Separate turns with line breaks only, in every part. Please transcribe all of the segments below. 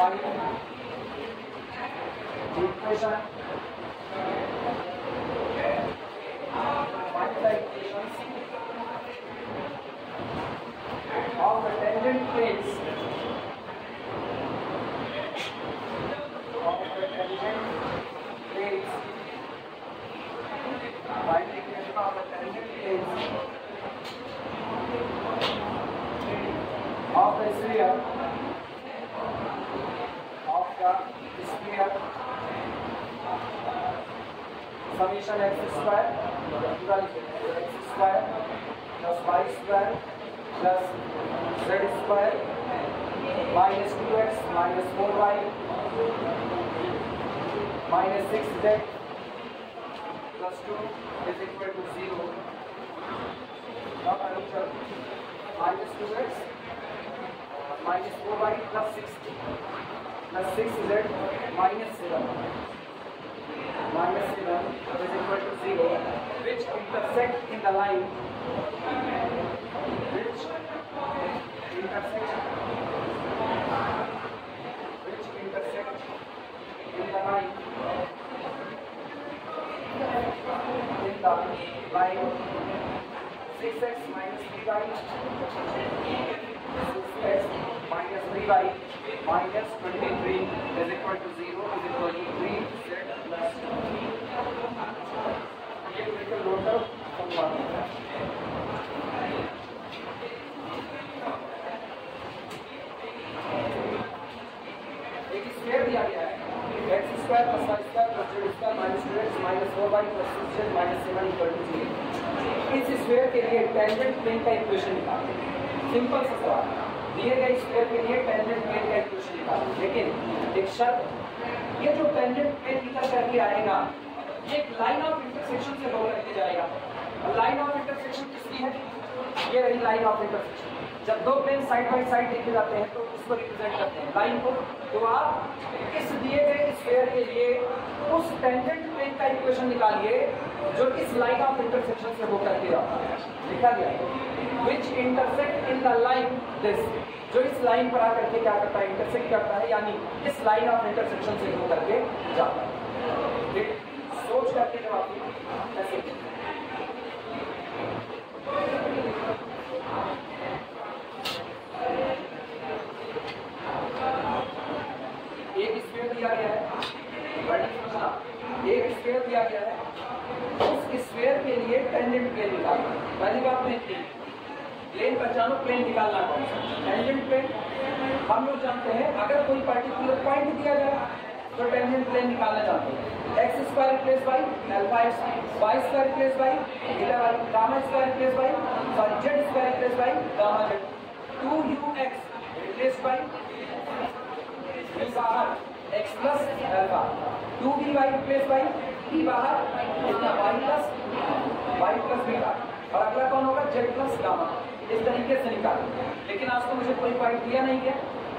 equation of the tangent planes by integration of the tangent planes of the sphere summation x square equal x square plus y square plus z square minus 2x minus 4y minus 6z plus 2 is equal to 0. Now answer minus 2x minus 4y plus 6 plus 6z minus 7 is equal to 0, which intersect in the line line 6x minus 3y 6x minus 3y minus 23 is equal to 0 is equal to 3z plus 2. ये बिल्कुल note करो एक square दिया गया है x square plus y square plus z square minus 2x minus 4y plus 6z minus 7 equal to 0। इस square के लिए टेंजेंट प्लेन का इक्वेशन निकालें। सिंपल सा सवाल, दिए गए स्क्वायर के लिए टेंजेंट प्लेन का इक्वेशन निकालें, लेकिन एक शर्त, ये जो टेंजेंट प्लेन निकल करके आएगा ये एक लाइन ऑफ इंटरसेक्शन से होकर के जाएगा। लाइन ऑफ इंटरसेक्शन किसकी है? ये रही लाइन ऑफ इंटरसेक्शन। जब दो प्लेन साइड बाय साइड देखे जाते हैं तो उसको रिप्रेजेंट करते हैं लाइन को। तो आप इस दिए गए स्क्वायर के लिए उस टेंजेंट प्लेन का इक्वेशन निकालिए जो इस लाइन ऑफ इंटरसेक्शन से होकर के जाता है। लिखा गया विच intersect in the line this, जो इस लाइन पर आकर के क्या करता है? इंटरसेक्ट करता है, यानी इस लाइन ऑफ इंटरसेक्शन से होकर के जाता है। सोच करके जवाब ऐसे एक स्क्वायर दिया गया है, एक स्क्वायर दिया गया है, उस स्क्वायर के लिए टेंजेंट प्लेन निकालना। पहली बात प्लेन पहचानो, प्लेन निकालना कौन सा? टेंजेंट प्लेन हम लोग जानते हैं, अगर कोई पर्टिकुलर पॉइंट दिया जाए तो टेंजेंट प्लेन निकालना जानते हैं। X square replace by alpha X, Y square replace by beta Y, gamma square replace by sorry Z square replace by gamma Z, 2ux replace by बाहर X plus alpha, 2by replace by b बाहर इतना y plus beta, और अगला कौन होगा? Z plus gamma. इस तरीके से निकालें। लेकिन आज तो मुझे कोई पॉइंट दिया नहीं है,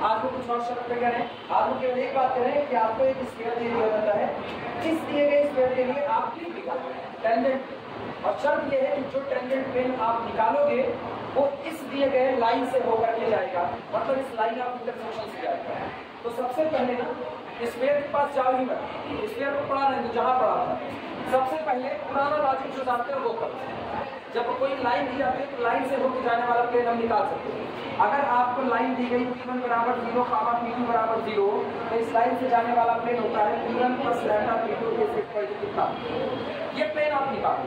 आज वो कुछ और शर्त पे कह रहे हैं। आज वो केवल एक बात कह रहे हैं कि आपको एक स्क्वायर दिया जाता है, इस दिए गए स्क्वायर के लिए आप प्लेन निकालें टेंजेंट, और शर्त ये है कि जो टेंजेंट प्लेन आप निकालोगे वो इस दिए गए लाइन से होकर के जाएगा, मतलब इस लाइन ऑफ इंटरसेक्शन से जाएगा। तो सबसे पहले ना स्क्वायर के पास जाओ ही मत, स्क्वायर को पढ़ा नहीं तो जहाँ पढ़ा था सबसे पहले पुराना लॉजिक जो जानते हैं वो करो। जब कोई लाइन दी जाती है तो लाइन से होकर जाने वाला प्लेन हम निकाल सकते हैं। अगर आपको लाइन दी गई P1 बराबर 0, P2 बराबर 0, तो इस लाइन से जाने वाला प्लेन होता है P1 प्लस लैम्डा P2 के इक्वल टू कितना? ये प्लेन आप निकालो।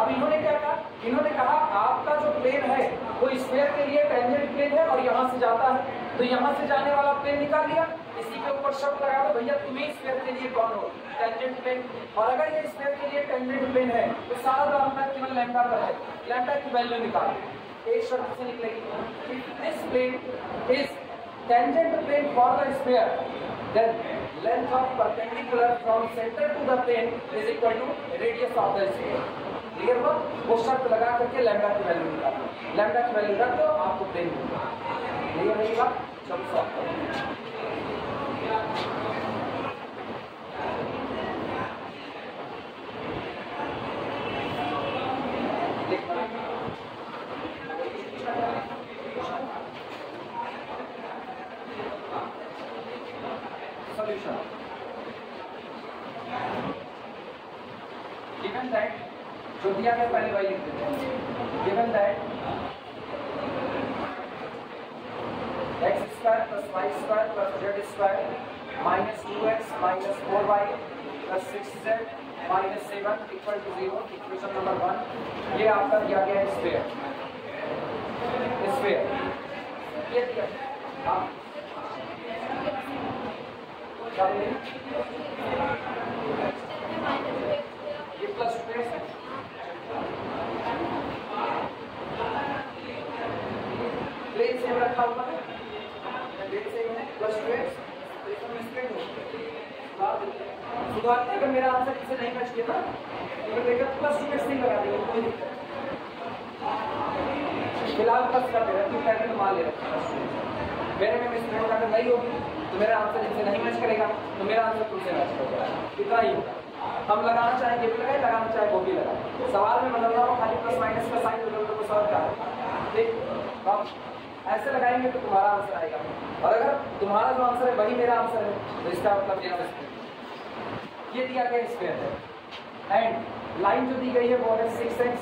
अब इन्होंने क्या कहा? इन्होंने कहा आपका जो प्लेन है वो स्क्वायर के लिए टेंजेंट प्लेन है और यहाँ से जाता है, तो यहाँ से जाने वाला प्लेन निकाल लिया। इसी के ऊपर शब्द लगा दो भैया तुम्हें स्क्वायर के लिए कौन हो? Tangent plane. और अगर ये स्क्वायर के लिए टेंजेंट प्लेन है तो सारा लैम्डा केवल लैम्डा पर है, लैम्डा की वैल्यू निकालो। एक शर्त से निकलेगी, this plane is tangent plane for the square, then length of perpendicular from centre to the plane is equal to radius of the square. Clear हुआ? वो शर्त लगा करके लैम्डा की वैल्यू निकालो, लैम्डा की वैल्यू रख दो आपको प्लेन मिलेगा। क्लियर रहेगा? चलो सॉल्व करो। solution. Given that जो दिया गया पहले वही लिख देते हैं. Given that x square plus y square plus z square minus 2x minus 4y plus 6z minus 7 equal to 0. Equation number 1. ये आपका दिया गया है स्फीयर. स्फीयर ये दिया हाँ क्या बोले ये प्लस 2x है. प्लेन सेम रखा हुआ है. प्लेन सेम है प्लस 2x. सुधारते अगर मेरा आंसर किसे नहीं मैच किया था तो देखा प्लस 2x ही लगा देंगे कोई दिक्कत. फिलहाल प्लस कर दे रहे तू कहते तो मान ले रहे मेरे में मिस्टेक अगर नहीं होगी तो मेरा आंसर इनसे नहीं मैच करेगा तो मेरा आंसर तुमसे मैच करेगा. इतना ही होगा. हम लगाना चाहे ये भी लगाए लगाना चाहे वो भी लगाए. सवाल में बदलना हो खाली प्लस माइनस का साइन बदल दो सवाल क्या है. ठीक हम ऐसे लगाएंगे तो तुम्हारा आंसर आएगा और अगर तुम्हारा जो आंसर है वही मेरा आंसर है तो इसका मतलब ये दिया गया स्क्वायर है. एंड लाइन जो दी गई है वो है 6x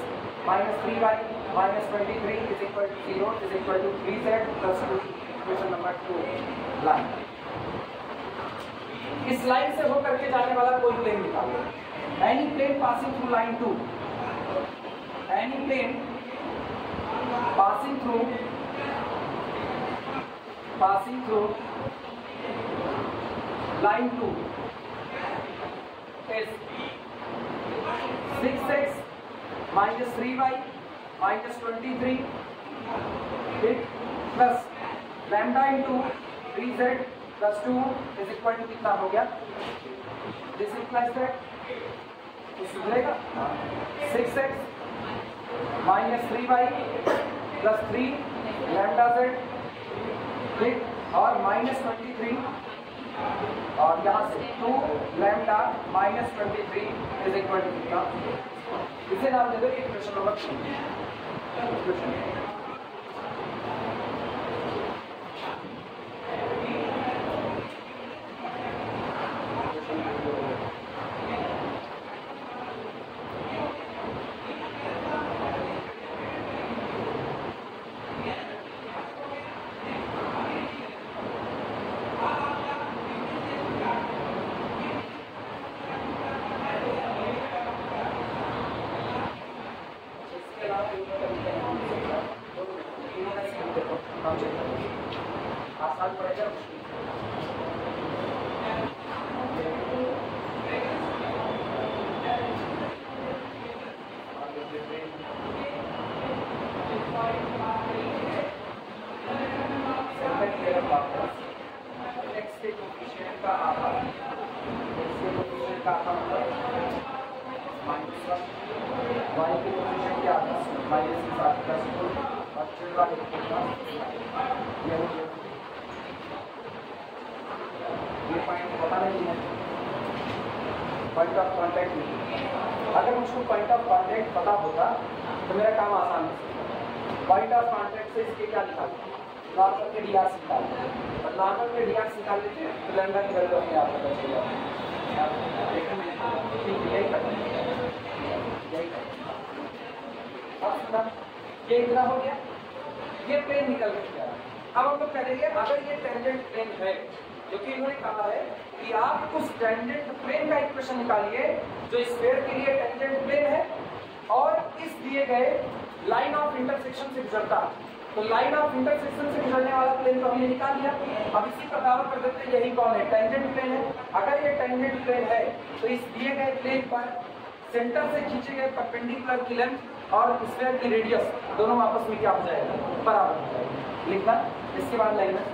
minus 3y minus 23 is equal to 0 is equal to 3z plus 2. Equation number 2 line. इस लाइन से होकर के जाने वाला कोई प्लेन निकालो. Any plane passing through line 2. Any plane passing through line 2 is 6x minus 3y minus 23 plus lambda into 3z plus 2 is equal to कितना हो गया. This implies that तो सुधरेगा 6x minus 3y plus 3 lambda z ठीक और minus 23 और यहाँ से 2 lambda minus 23 is equal to कितना. इसे नाम दे दो इक्वेशन नंबर 2. आसान पड़ेगा. एक्स के कोएफिशिएंट का आधा माइनस 1 वाई के कोएफिशिएंट के आधा माइनस 7 प्लस 2 और फिर वाई ये पॉइंट पता नहीं है. पॉइंट ऑफ कांटेक्ट नहीं. अगर मुझको पॉइंट ऑफ कांटेक्ट पता होता तो मेरा काम आसान हो सकता. पॉइंट ऑफ कांटेक्ट से इसके क्या निकालते हैं नॉर्मल के डीआर निकालते हैं. और नॉर्मल के डीआर निकाल लेते हैं तो लैम्डा की वैल्यू अपने आप पता चल जाती है. यही करना ये इतना हो गया. ये प्लेन निकल गया. अब हम लोग कहेंगे अगर ये टेंजेंट प्लेन है जो कि इन्होंने कहा है कि आप उस टेंजेंट प्लेन का इक्वेशन निकालिए जो स्फीयर के लिए टेंजेंट प्लेन है और इस दिए गए लाइन ऑफ इंटरसेक्शन से गुजरता है. तो लाइन ऑफ इंटरसेक्शन से गुजरने वाला प्लेन तो हमने निकाल लिया. अब इसी पर दावा कर देते हैं यही कौन है टेंजेंट प्लेन है. अगर ये टेंजेंट प्लेन है तो इस दिए गए प्लेन पर सेंटर से खींचे गए परपेंडिकुलर की लेंथ और स्फीयर की रेडियस दोनों आपस में क्या हो जाएगा बराबर हो जाएगा. लिखना इसके बाद लाइन है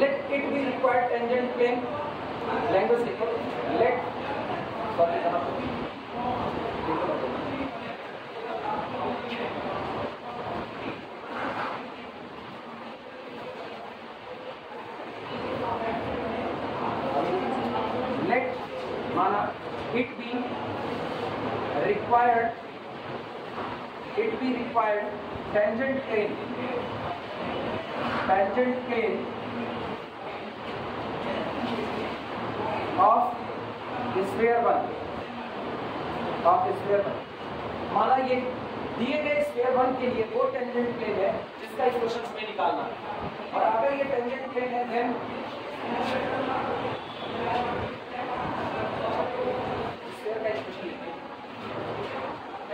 let it be required tangent plane language लिखो let सॉरी कहां पे let माना it be we required tangent plane of sphere 1 माना ये दिए गए स्फीयर 1 के लिए वो टेंजेंट प्लेन है जिसका इस क्वेश्चन में निकालना है। और अगर ये टेंजेंट प्लेन है देन स्फीयर का इक्वेशन लिखिए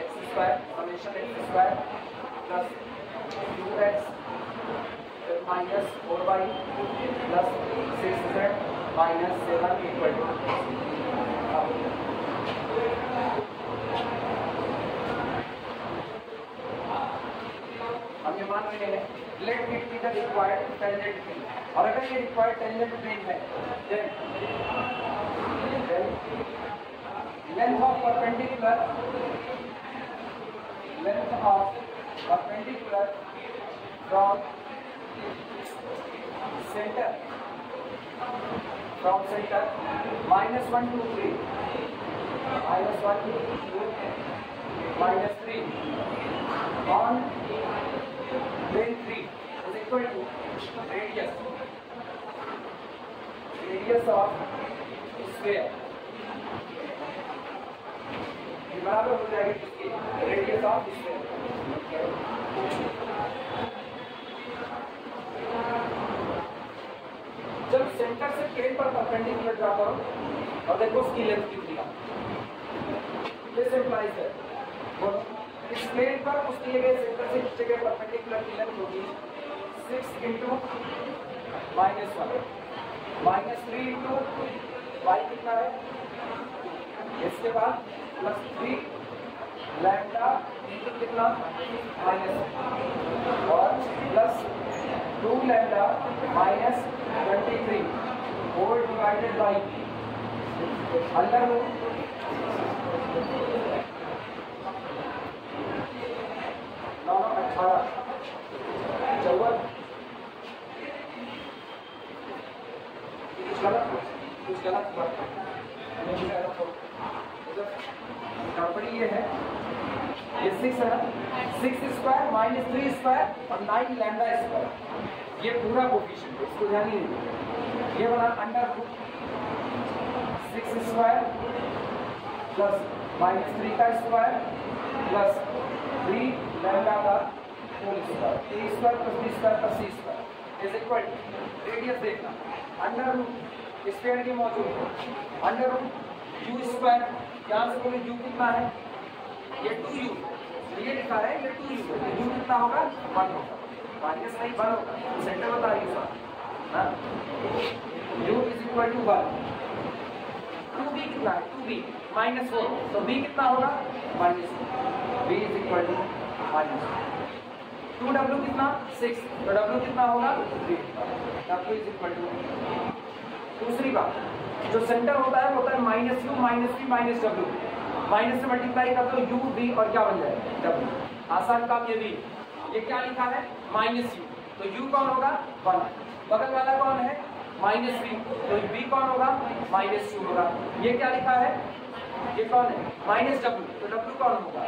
x² summation x² plus 2x minus 4y plus 6z minus 7 equal to हम ये मान रहे हैं let it be the required tangent plane. और अगर ये रिक्वायर्ड टेंजेंट प्लेन है then length of perpendicular from centre -1 to 3 -3 on plane 3 is equal to radius of sphere बराबर हो जाएगा किसके रेडियस ऑफ स्फीयर। जब सेंटर से प्लेन पर परपेंडिकुलर ड्रा करो और देखो उसकी लेंथ कितनी है, दिस इंप्लाइज दैट इस प्लेन पर उस दिए गए सेंटर से खींचे गए परपेंडिकुलर की लेंथ होगी 6 × -1 -3 × y कितना है, इसके बाद +3 लैम्डा इंटू कितना माइनस और +2 lambda -23 whole divided by under root 9 18 54 कुछ गलत गड़बड़ी ये है, ये 6 है, 6² -3² और 9 लैम्डा स्क्वायर, ये पूरा कोफिशिएंट है, इसको ध्यान नहीं देना। ये बना अंडर रूट 6² प्लस -3 का स्क्वायर प्लस 3 लैम्डा का whole square, a² + b² + c² is equal to radius देखना अंडर रूट स्क्वायर की मौजूद है अंडर रूट u², यहाँ से बोले u कितना है, ये 2u, ये लिखा है ये 2u, u कितना होगा 1 होगा, माइनस नहीं 1 होगा, सेंटर बता रही है ना, u = 1, 2b कितना है 2b -4, तो b कितना होगा -4, b = -2w कितना 6, तो w कितना होगा 3, w = दूसरी बात जो सेंटर होता है वो होता है -u -v -w, माइनस से मल्टीप्लाई कर दो u v और क्या बन जाएगा w, आसान काम ये भी। ये क्या लिखा है -u, तो u कौन होगा 1, बगल वाला कौन है -v, तो v कौन होगा -u होगा। ये क्या लिखा है ये कौन है -w, तो w कौन होगा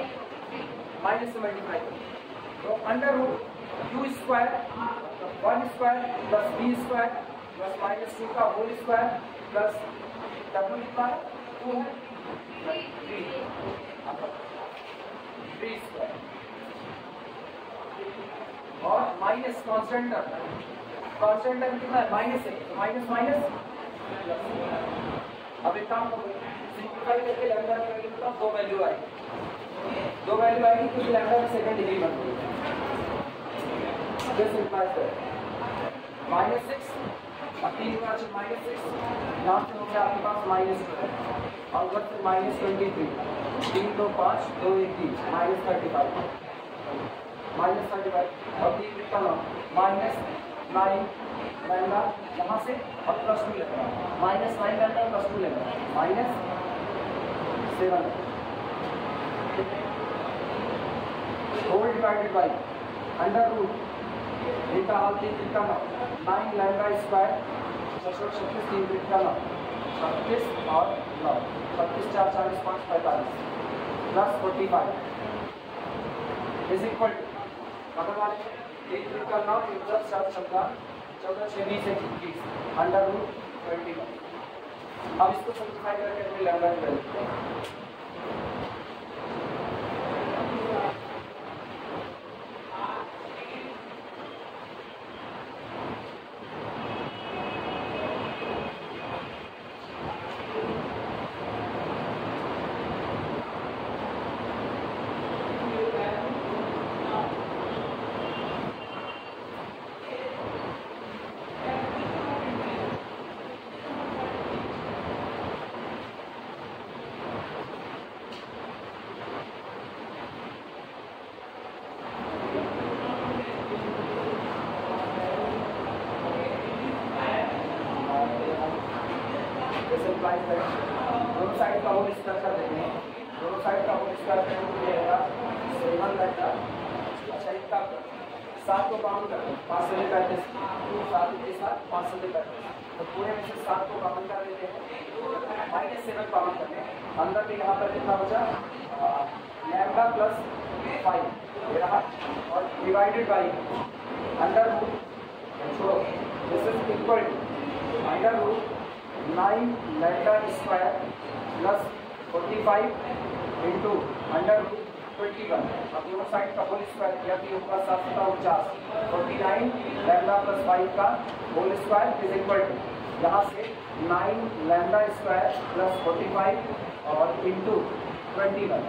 माइनस से मल्टीप्लाई करो, तो under root u² 1² plus v² plus -2 का होल स्क्वायर प्लस w कितना है 2 है 3 स्क्वायर और माइनस कांस्टेंट टर्म कितना है -1, तो माइनस अब एक काम करो सिंपलीफाई करके लैम्डा की वैल्यू बताओ, 2 वैल्यू आएगी तो लैम्डा की सेकंड डिग्री बन गई, दिस इंप्लाइज दैट -6 अब 3 का -6 यहाँ से हो गया आपके पास -2 और उधर से -23, 3 2 5 2 1 3 -35 और 3 कितना -9 लैम्डा यहाँ से और +2 लेना -9 लैम्डा +2 लेना -7 whole divided by under root इनका हाल 3 कितना 9 लैम्डा स्क्वायर 36 3 कितना 36 और 9 36 4 40 5 45 +45 इज इक्वल टू मतलब वाले एक ट्रिक करना हो एक दस सात शब्द 14 6 20 21 अंडर रूट 21। अब इसको सिंप्लीफाई करके अपने लैम्डा निकाल लेते हैं। दोनों साइड का होल स्क्वायर कर देते हैं। दोनों साइड का होल स्क्वायर करने के लिए होगा 7 लैम्डा। अच्छा एक काम करते हैं 7 को काउंट करते हैं 5 से लेकर 7 के साथ 5 से लेकर तो पूरे में से 7 को काउंट कर देते हैं -7 काउंट करते हैं। अंदर में यहाँ पर कितना बचा लैम्डा प्लस 5 ये रहा और डिवाइडेड बाई अंडर रूट छोड़ो this is equal to under root 9 lambda square plus 45 into under root 21। अब दोनों साइड का होल स्क्वायर किया तो ये होगा 749 49 लैम्डा प्लस 5 का whole square is equal to यहाँ से 9 लैम्डा स्क्वायर प्लस 45 और इंटू 21।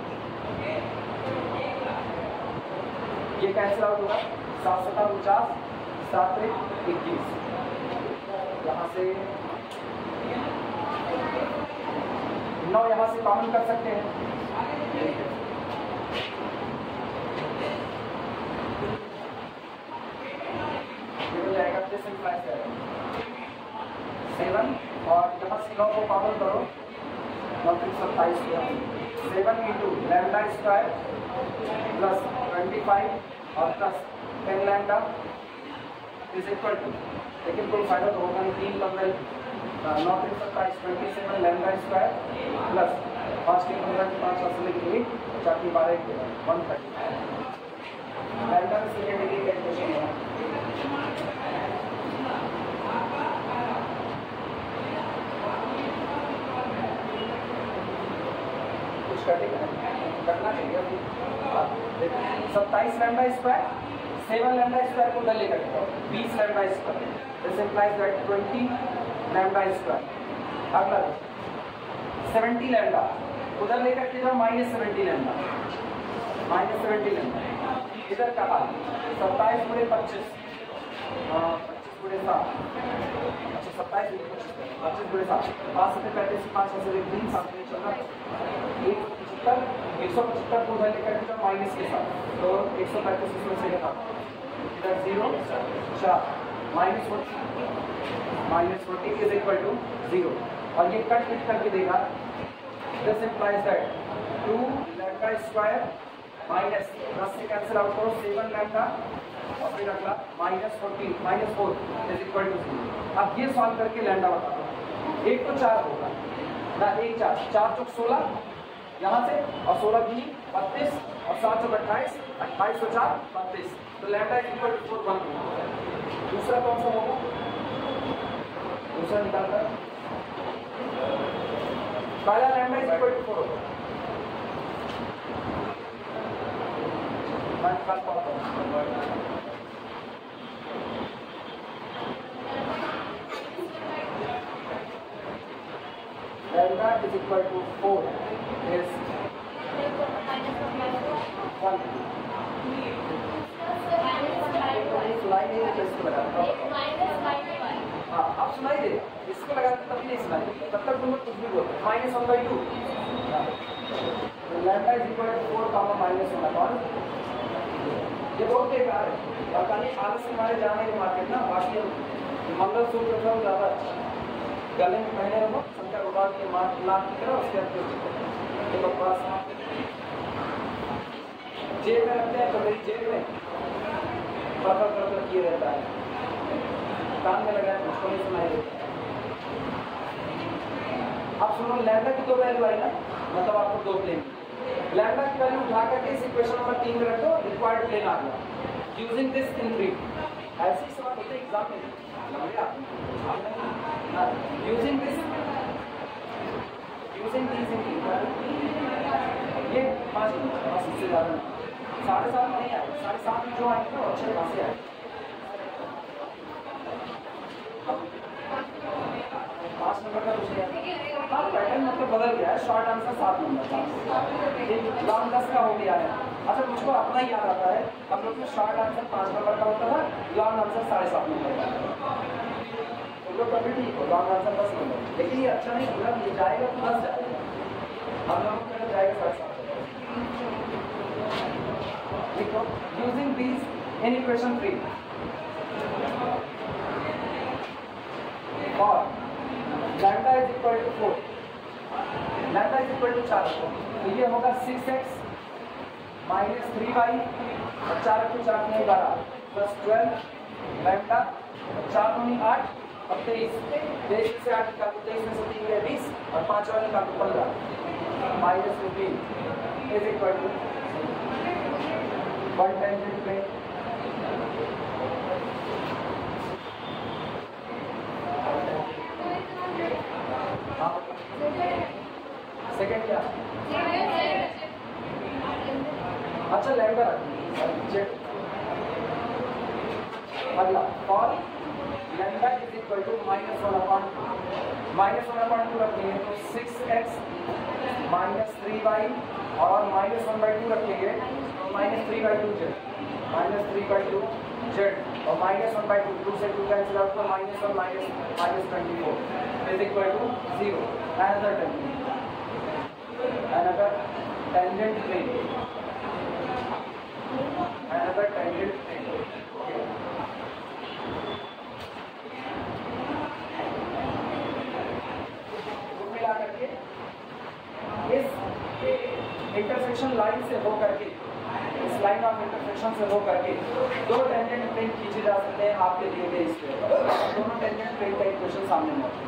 ये कैंसिल आउट होगा 749 7 21। यहाँ से 9 यहाँ से कॉमन कर सकते हैं ये हो जाएगा 7 और यहाँ से 9 को कॉमन करो 27 7 इंटू लैम्डा स्क्वायर प्लस 25 और plus 10 lambda is equal to लेकिन कोई फायदा तो होगा नहीं 3 लंबे 9 27 27 लैम्डा स्क्वायर प्लस 5 के 5 असली के 4 की 12 के 130 लैम्डा में सेकेंड डिग्री का इक्वेशन है। कुछ कटेगा करना चाहिए 27 लैम्डा स्क्वायर 7 लैम्डा स्क्वायर को उधर लेकर 20 lambda square this implies that 20 lambda square. अगला 70 लैम्डा उधर लेकर के जाओ -70 लैम्डा इधर का हाल 27 × 25 25 × 7 अच्छा 27 × 25 × 7 5 से 35 5 से 3 7 में चल रहा 175 को उधर लेकर के जाओ माइनस के साथ तो 135 इसमें से घटा इधर 0 4 -40 इज इक्वल टू 0 और ये कट करके देगा this implies that 2 lambda square minus 10 से कैंसिल आउट करो 7 लैम्डा और फिर अगला -4 इज इक्वल टू 0। अब ये सॉल्व करके लैम्डा बता दो 1 तो 4 होगा ना 1 4 4 चौक 16 यहाँ से और 16 भी 32 और 7 चौक 28 28 और 4 32 तो लैम्डा इज इक्वल टू 4 1। दूसरा कौन सा होगा दूसरा निकालकर पहला लैम्डा इज इक्वल टू 4 होगा lambda is equal to 4 is 1 हाँ आप सुनाई दे इसको लगाते तभी नहीं सुनाई तब तक तुम कुछ भी बोलते -1/2 लैम्डा इज इक्वल टू 4 -1/1 ये बहुत बेकार है और कहीं आलस से हमारे जाने के मार्केट ना बाकी मंगलसूत्र सब ज़्यादा अच्छा गले में पहने रहो शंकर भगवान की नाक की तरह उसके अंदर बकवास जेब में रखते हैं तो मेरी जेब में किए रहता है कान में लगाए उसको नहीं सुनाई देता। अब सुनो लैम्डा की 2 वैल्यू आई ना मतलब आपको 2 प्लेन लैम्डा की वैल्यू उठा करके इस इक्वेशन नंबर 3 में रखो, रिक्वायर्ड प्लेन आ गया। यूजिंग दिस इन ब्रीफ, ऐसे ही सवाल होते एग्जाम में, यूजिंग दिस ये 5 से ज़्यादा 7.5 नहीं आए, 7.5 में जो आए थे अच्छे खासे आए। 5 नंबर का क्वेश्चन, हाँ पैटर्न मतलब बदल गया है, शॉर्ट आंसर 7 नंबर का, लॉन्ग 10 का हो गया है। अच्छा मुझको अपना ही याद आता है, हम लोग में शॉर्ट आंसर 5 नंबर का होता था, लॉन्ग आंसर 7.5 नंबर का। तो लोग कभी ठीक हो, लॉन्ग आंसर 10 नंबर, लेकिन ये अच्छा नहीं होगा, ये जाएगा तो 10 जाएगा, हम लोगों का जाएगा 7.5। देखो यूजिंग दीज इन इक्वेशन 3 और lambda is equal to 4, lambda is equal to 4, तो ये होगा 6x माइनस 3y और 4 को 4 नहीं 12 प्लस 12 लैम्डा 4 दूनी 8 और 23, 23 से 8 निकाल 23 में से 3 गए 20 और 5 वाले निकाल 15 minus 15 is equal to 1 tangent plane. Second क्या? अच्छा लैम्डा रखिए। अगला और लैम्डा इज इक्वल टू -1/2 रखेंगे तो 6x माइनस 3y और -1/2 रखेंगे तो -3/2z और -1/2 2 से 2 कैंसिल आउट तो -1 -24 is equal to 0। another tangent plane मिला करके इस इंटरसेक्शन लाइन से हो करके, इस लाइन ऑफ इंटरसेक्शन से हो करके 2 टेंजेंट प्लेन खींचे जा सकते हैं आपके दिए गए इस पे। दोनों टेंजेंट प्लेन का इक्वेशन सामने मौजूद है।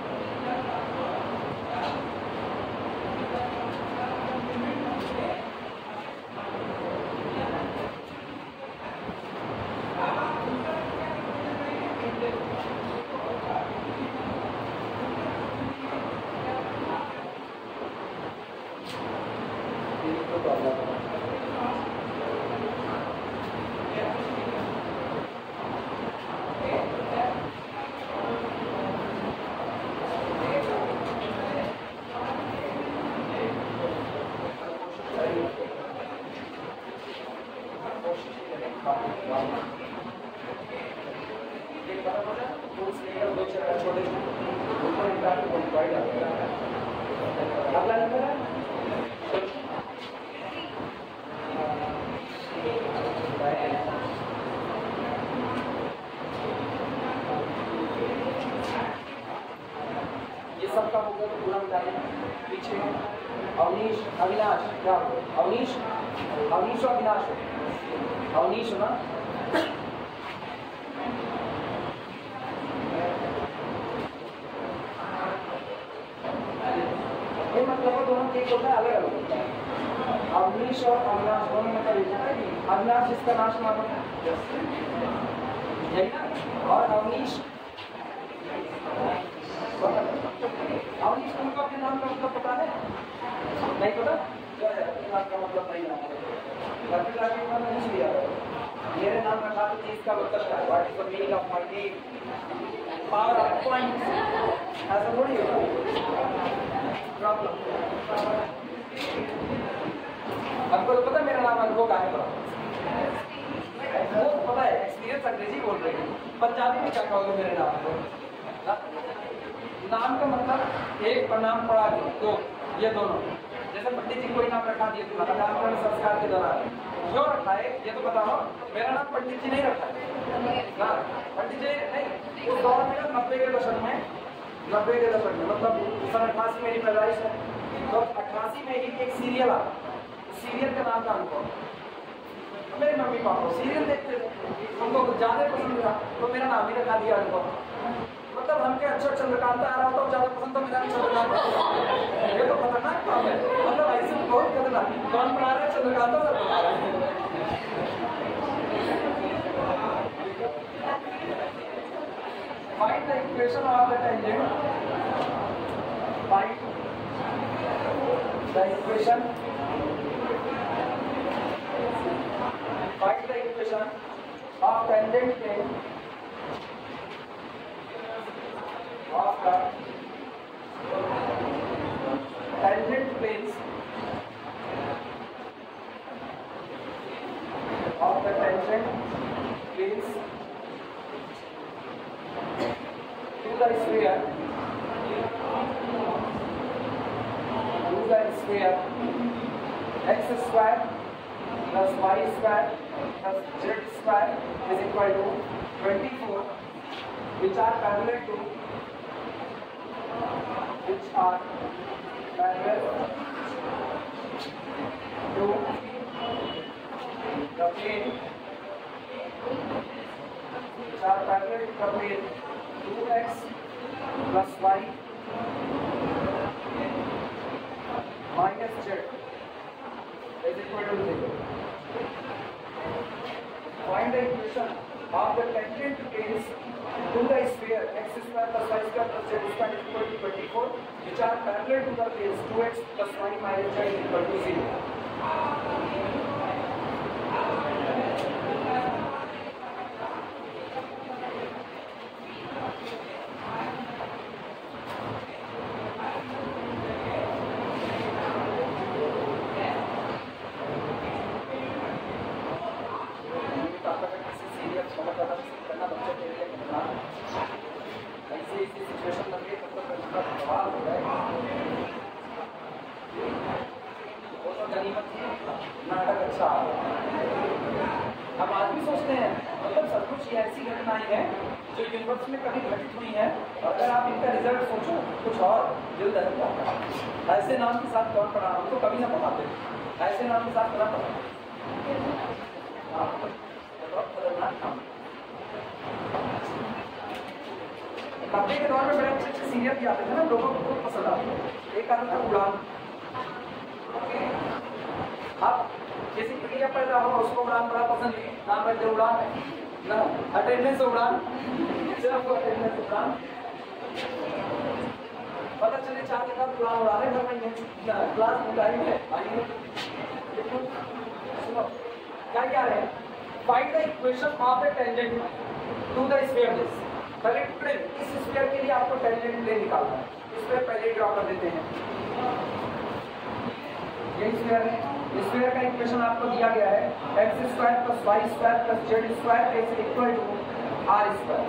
अवनीश ना ये मतलब दोनों एक होता है, अलग अलग होता है। अवनीश और अविनाश दोनों मतलब अविनाश जिसका नाश मानो यही ना, और अवनीश अवनीश तुमको अपने नाम का मतलब पता है? नहीं पता? नाम का मतलब नहीं मेरे नाम रखा तो इसका मतलब क्या है? What is the meaning of my name? Power of point ऐसा थोड़ी होगा प्रॉब्लम। आपको तो पता मेरा नाम अनुभव का है, वो पता है, एक्सपीरियंस अंग्रेजी बोल रही है, पंजाबी में क्या कहोगे मेरे नाम को? नाम का मतलब एक पर नाम पड़ा दो, ये दोनों। जैसे पंडित जी कोई नाम रखा दिया तुम्हारा नामकरण संस्कार के दौरान क्यों रखा है ये तो बताओ। मेरा नाम पंडित जी नहीं रखा है ना, पंडित जी नहीं। उस दौर में 90 के दशक में मतलब 88 मेरी पैदाइश है, तो 88 में ही एक सीरियल आता, सीरियल का नाम था अनुभव। मेरे मम्मी पापा सीरियल देखते थे, उनको कुछ ज्यादा पसंद था तो मेरा नाम ही रखा दिया अनुभव। मतलब हमके अच्छा चंद्रकांता आ रहा होता ज्यादा पसंद तो मेरा चंद्रकांता। ये तो खतरनाक काम है, मतलब ऐसे बहुत खतरनाक। कौन पढ़ा रहा है? चंद्रकांता सर पढ़ा रहा है। Find the equation of the tangent. Find the equation. Find the equation of tangent plane of the tangent planes of the tangent planes to the sphere x square plus y square plus z square is equal to 24, which are parallel to the plane, which are parallel to the plane 2x plus y minus z is equal to 0. Find the equation of the tangent planes to the sphere x square plus y square plus z square is equal to 24, which are parallel to the planes 2x plus y minus z is equal to 0. नाटक अच्छा अब आदमी सोचते हैं मतलब सब कुछ ऐसी घटनाएं हैं जो यूनिवर्स में कभी घटित हुई हैं, और अगर आप इनका रिजल्ट सोचो कुछ और दिल दहल जाता है। ऐसे नाम के साथ कौन पढ़ा? हम तो कभी ना पढ़ाते, ऐसे नाम के साथ बना पढ़ा। बहुत खतरनाक काम। 90 के दौर में बड़े अच्छे अच्छे सीरियल भी आते थे ना, लोगों को बहुत पसंद आते। एक आता था उड़ान। आप किसी क्रिया पैदा हो उसको उड़ान बड़ा पसंद है, नाम रख दे उड़ान ना, अटेंडेंस उड़ान, सिर्फ अटेंडेंस उड़ान। पता चले 4 के बाद उड़ान उड़ा रहे घर में क्लास उड़ाई है। सुनो क्या रहे? Find the equation of the tangent to the sphere this. पहले प्लेन, इस स्फीयर के लिए आपको टेंजेंट प्लेन निकालना है। इसमें पहले ड्रॉ कर देते हैं। ये स्फीयर है, स्फीयर का इक्वेशन आपको दिया गया है x square plus y square plus z square is equal to r square,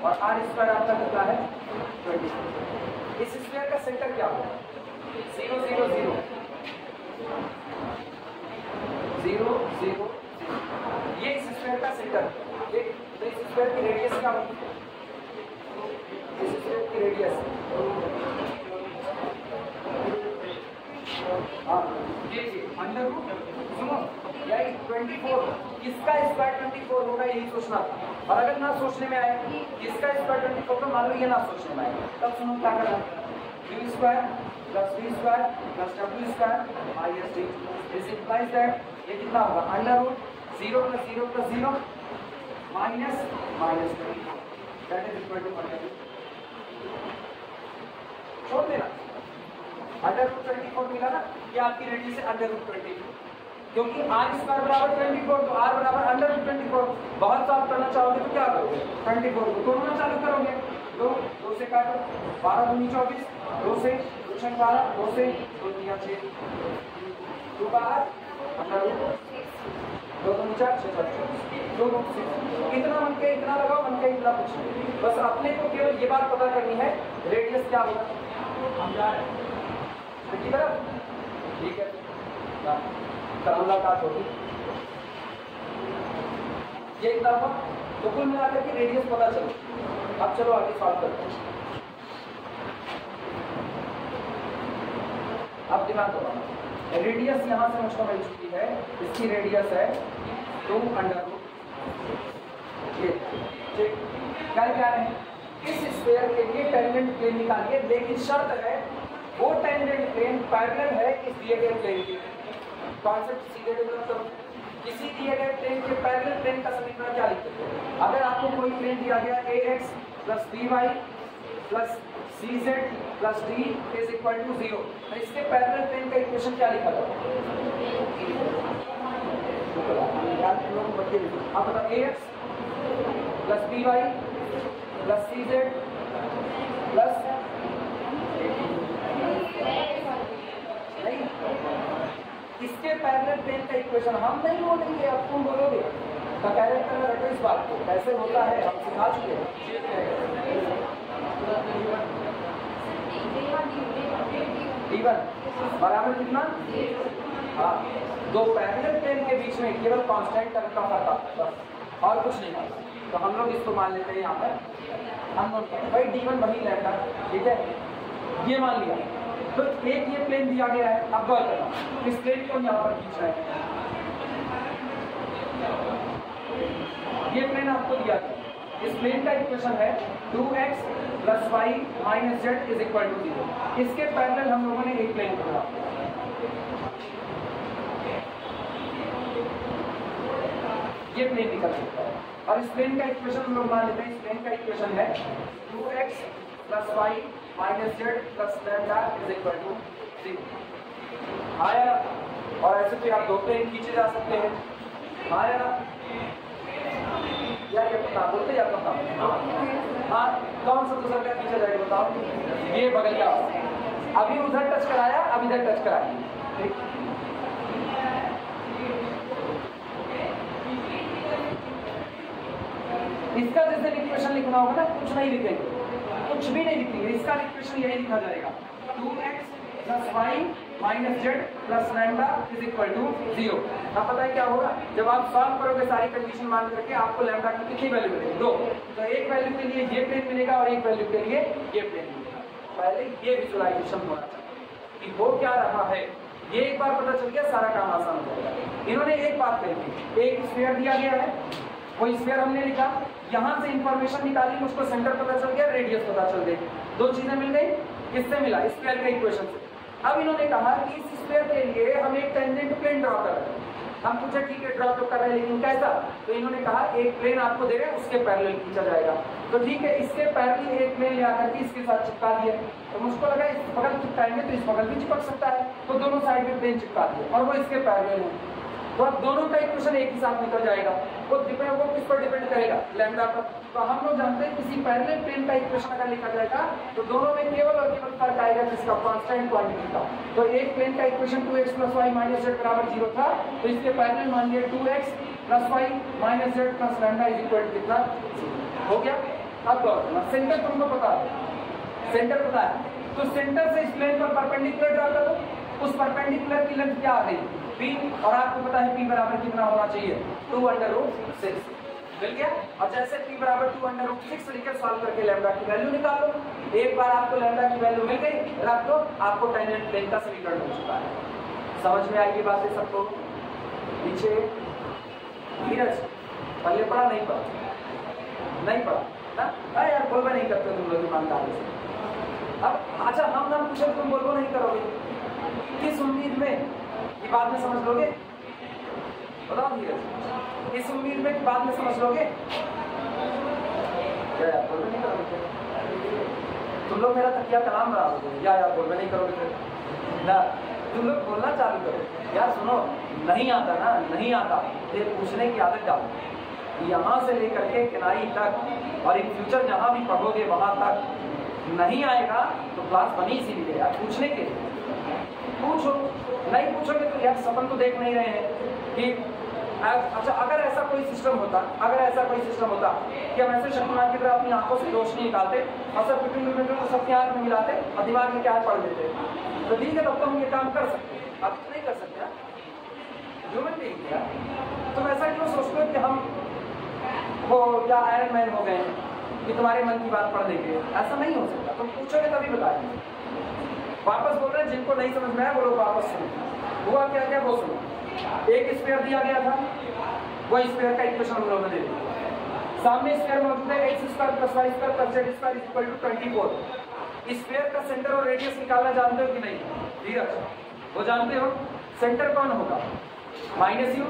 और r स्क्वायर आपका कितना है 20। इस स्फीयर का सेंटर क्या होगा? 0 0 0 0 0 0। ये इस स्फीयर का सेंटर। ये तो इस स्फीयर की रेडियस क्या होगी? इस स्फीयर की रेडियस अंडर रूट, सुनो यही 24, किसका स्क्वायर 24 होगा यही सोचना था। और अगर ना सोचने में आए किसका स्क्वायर 24 तो मान लो ये ना सोचने में आए, तब सुनो क्या करना है? u square plus v square plus w square minus d this implies that ये कितना होगा? Under root 0 plus 0 plus 0 minus minus 2 that is equal to under root. छोड़ देना, अंडर रूट 24 मिला ना, ये आपकी रेडियस है अंडर रूट 24, क्योंकि r स्क्वायर बराबर 24 तो r बराबर अंडर रूट 24। बहुत साफ करना चाहोगे तो क्या करोगे? 24 को तोड़ना चालू करोगे, 2 से काटो, 12 दूनी 24, 2 से 2 12, 2 से 2 3 6, 2 बाहर अंडर रूट 2 दूनी 4 6 2 2 कितना मन के इतना लगाओ, मन के इतना कुछ नहीं। बस अपने को केवल ये बात पता करनी है रेडियस क्या होगा। हम जा रहे हैं की तरफ, ठीक है, मुलाकात होगी ये एक तरफ। तो कुल मिलाकर के रेडियस पता चलो। अब चलो आगे सॉल्व करते हैं। अब दिमाग लगाओ, रेडियस यहाँ से मुझको मिल चुकी है, इसकी रेडियस है 2 अंडर रूट ये, ठीक। क्या कह रहे हैं, इस स्फीयर के लिए टेंजेंट प्लेन निकालिए, लेकिन शर्त है वो टेंजेंट प्लेन पैरेलल है इस दिए गए प्लेन के। कॉन्सेप्ट सीधे डेवलप करो, किसी दिए गए प्लेन के पैरेलल प्लेन का समीकरण क्या लिखते हैं। अगर आपको कोई प्लेन दिया गया ax plus by plus cz plus d is equal to 0, तो इसके पैरेलल प्लेन का इक्वेशन क्या लिखा जाए। आप बताओ ax plus by plus cz plus नहीं, इसके पैरेलल प्लेन का इक्वेशन हम नहीं बोलेंगे, अब तुम बोलोगे। तो कैरेक्टर में रखो इस बात को, कैसे होता है हम सिखा चुके हैं। d1 बराबर कितना, हाँ, दो पैरेलल प्लेन के बीच में केवल कांस्टेंट टर्म का फर्क आता है, और कुछ नहीं आता। तो हम लोग इसको मान लेते हैं यहाँ पर अननोन भाई d1 वही लैम्डा, ठीक है, ये मान लिया। तो एक ये प्लेन दिया गया है, अब गौर करना, इस प्लेन को यहाँ पर खींच रहे हैं, ये प्लेन आपको दिया गया, इस प्लेन का इक्वेशन है 2x plus y minus z is equal to 0। इसके पैरेलल हम लोगों ने एक प्लेन पढ़ा, ये प्लेन निकल सकता है, और इस प्लेन का इक्वेशन हम लोग मान लेते हैं, इस प्लेन का इक्वेशन है 2x plus y minus z plus lambda is equal to 0। आया, और ऐसे फिर आप दो प्लेन खींचे जा सकते हैं। आया या ये पता बोलते या पता, हाँ, कौन सा दूसरा क्या खींचा जाएगा बताओ, ये बगल का, अभी उधर टच कराया, अब इधर टच कराया, ठीक। इसका जैसे इक्वेशन लिखना होगा ना, कुछ नहीं लिखेंगे, कुछ भी नहीं लिखेंगे, इसका इक्वेशन यही लिखा जाएगा 2x plus y minus z plus lambda is equal to 0। अब पता है क्या होगा, जब आप सॉल्व करोगे सारी कंडीशन मान करके, आपको लैम्डा की कितनी वैल्यू मिलेगी, 2। तो एक वैल्यू के लिए ये प्लेन मिलेगा और एक वैल्यू के लिए ये प्लेन मिलेगा। पहले ये विजुअलाइजेशन होना चाहिए कि वो क्या रहा है, ये एक बार पता चल गया सारा काम आसान हो जाएगा। इन्होंने एक बात कही, एक स्फीयर दिया गया है, वो स्फीयर हमने लिखा, यहाँ से इंफॉर्मेशन निकाली, उसको सेंटर पता चल गया, रेडियस पता चल गई, दो चीजें मिल गई। किससे मिला, स्फीयर के इक्वेशन से। अब इन्होंने कहा कि इस स्फीयर के लिए हम एक टेंजेंट प्लेन ड्रॉ कर रहे हैं। हम पूछे ठीक है ड्रॉ तो कर रहे हैं, लेकिन कैसा, तो इन्होंने कहा एक प्लेन आपको दे रहे हैं, उसके पैरेलल खींचा जाएगा। तो ठीक है, इसके पैरेलल एक प्लेन ले आकर के इसके साथ चिपका दिए, तो मुझको लगा इस बगल चिपकाएंगे तो इस बगल भी चिपक सकता है, तो दोनों साइड में प्लेन चिपका दिए और वो इसके पैरेलल है। तो अब दोनों का इक्वेशन एक ही साथ निकल जाएगा। वो किस पर डिपेंड करेगा, लैम्डा पर। तो हम लोग जानते हैं किसी पैरेलल प्लेन का इक्वेशन अगर लिखा जाएगा तो दोनों में केवल और केवल फर्क आएगा किसका, कांस्टेंट क्वांटिटी का। तो एक प्लेन का equation 2x plus y minus z बराबर 0 था, तो इसके पैरेलल मान लिया 2x plus y minus z plus lambda is equal to कितना, हो गया। अब सेंटर तुमको पता है, सेंटर पता है, तो सेंटर से इस प्लेन पर परपेंडिकुलर ड्रा करो, उस परपेंडिकुलर की लेंथ क्या आ गई, p, और आपको पता है p बराबर कितना होना चाहिए, 2√6 मिल गया। और जैसे p बराबर 2√6 लिखकर सॉल्व करके लैम्डा की वैल्यू निकालो। एक बार आपको लैम्डा की वैल्यू मिल गई, रख दो, आपको टेंजेंट प्लेन का समीकरण मिल चुका है। समझ में आएगी बातें सबको। पीछे धीरज, पहले पढ़ा नहीं पढ़ा, नहीं पढ़ा ना, अरे यार बोलवा नहीं करते तुम लोग ईमानदारी से। अब अच्छा हम ना पूछे तुम बोलबो नहीं करोगे, किस उम्मीद में कि बाद में समझ लोगे, बताओ धीरज, इस उम्मीद में कि बाद में समझ लोगे, क्या यार बोलबो नहीं करोगे, तुम लोग मेरा तकिया कलाम बना दोगे, या यार बोलबो नहीं करोगे ना, तुम लोग बोलना चालू करो। यार सुनो, नहीं आता ना, नहीं आता, ये पूछने की आदत डालो, यहाँ से लेकर के किनाई तक, और इन फ्यूचर जहाँ भी पढ़ोगे वहाँ तक नहीं आएगा तो क्लास बनी इसीलिए यार, पूछने के लिए पूछो, नहीं पूछोगे तो यार सपन तो देख नहीं रहे हैं कि अच्छा अगर ऐसा कोई सिस्टम होता, अगर ऐसा कोई सिस्टम होता कि हम ऐसे शक्तिमान की तरह अपनी आंखों से रोशनी निकालते और सब किलोमीटर को सबके आंख में मिलाते और दिमाग में क्या पढ़ देते, तो ठीक है, तब तो हम ये काम कर सकते, अब तो नहीं कर सकते ह्यूमन बीइंग क्या। तुम ऐसा क्यों सोचते हो कि हम वो क्या आयरन मैन हो गए कि तुम्हारे मन की बात पढ़ देंगे, ऐसा नहीं हो सकता। तुम पूछोगे तभी बताएंगे। वापस बोल रहे हैं, जिनको नहीं समझ में आया वो लोग वापस सुनो। हुआ क्या क्या वो सुनो। एक स्फीयर दिया गया था, वो स्फीयर का इक्वेशन हम लोगों ने दे दिया, सामने स्फीयर मौजूद है, x square plus y square plus z square equal to 24। Sphere का सेंटर और रेडियस निकालना जानते हो कि नहीं? धीरज, वो जानते हो? सेंटर कौन होगा? Minus u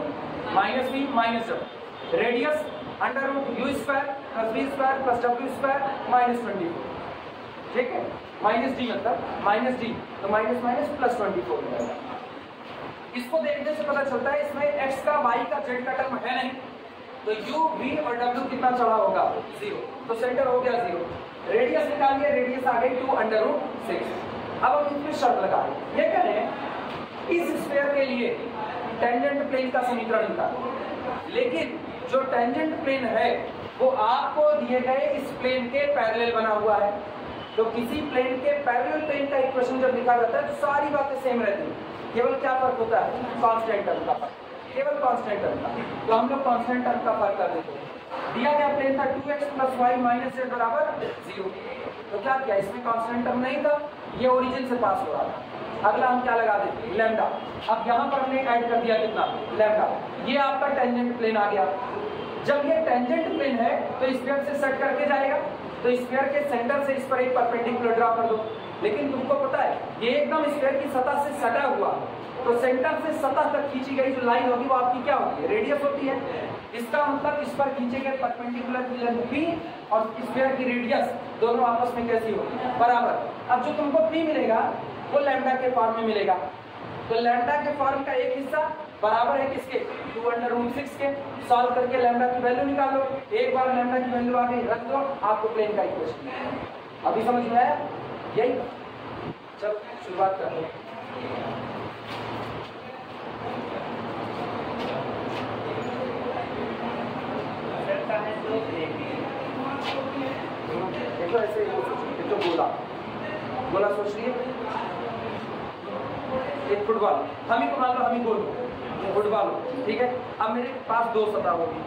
minus v minus w। Radius under root u square plus v square plus w square minus 24। ठीक है, माइनस डी मतलब माइनस डी, तो माइनस माइनस प्लस 24 हो जाएगा। इसको देखने से पता चलता है इसमें x का y का z का टर्म है नहीं, तो u v और w कितना चढ़ा होगा? 0, तो सेंटर हो गया 0। रेडियस निकालिए, रेडियस आ गई 2 अंडर रूट 6। अब हम इसमें शर्त लगा रहे हैं, ये कह रहे हैं इस स्फीयर के लिए टेंजेंट प्लेन का समीकरण निकालो, लेकिन जो टेंजेंट प्लेन है वो आपको दिए गए इस प्लेन के पैरेलल बना हुआ है। तो किसी प्लेन के पैरेलल प्लेन का इक्वेशन जब लिखा जाता है तो सारी बातें सेम रहती हैं, केवल क्या फर्क होता है? कांस्टेंट टर्म का फर्क, केवल कांस्टेंट टर्म का। तो हम लोग कांस्टेंट टर्म का फर्क कर देते हैं। दिया गया प्लेन था 2x plus y minus z बराबर 0, तो क्या किया? इसमें कांस्टेंट टर्म नहीं था, ये ओरिजिन से पास हो रहा था। अगला हम क्या लगा देते? लैम्डा। अब यहाँ पर हमने ऐड कर दिया कितना? लैम्डा। ये आपका टेंजेंट प्लेन आ गया। जब ये टेंजेंट प्लेन है तो स्फीयर से सेट करके जाएगा, तो स्फीयर के सेंटर से इस पर एक परपेंडिकुलर ड्रा कर दो। लेकिन तुमको पता है ये एकदम स्फीयर की सतह से सटा हुआ, तो सेंटर से सतह तक खींची गई जो लाइन होगी वो आपकी क्या होती है? रेडियस होती है। इसका मतलब इस पर खींचे गए परपेंडिकुलर की लेंथ p और स्फीयर की रेडियस दोनों आपस में कैसी होगी? बराबर। अब जो तुमको p मिलेगा वो लैम्डा के फॉर्म में मिलेगा, तो लैम्डा के फॉर्म का एक हिस्सा बराबर है किसके? 2 अंडर रूट 6 के। सॉल्व करके लैम्डा की वैल्यू निकालो, एक बार लैम्डा की वैल्यू आ गई, रख दो, आपको प्लेन का इक्वेशन। अभी समझ में आया? यही। चलो शुरुआत करते हैं। देखो ऐसे देखो, गोला सोच लिए, एक फुटबॉल, हम ही को मान लो, हम ही गोल फुटबॉल, ठीक है। अब मेरे पास 2 सतह होगी,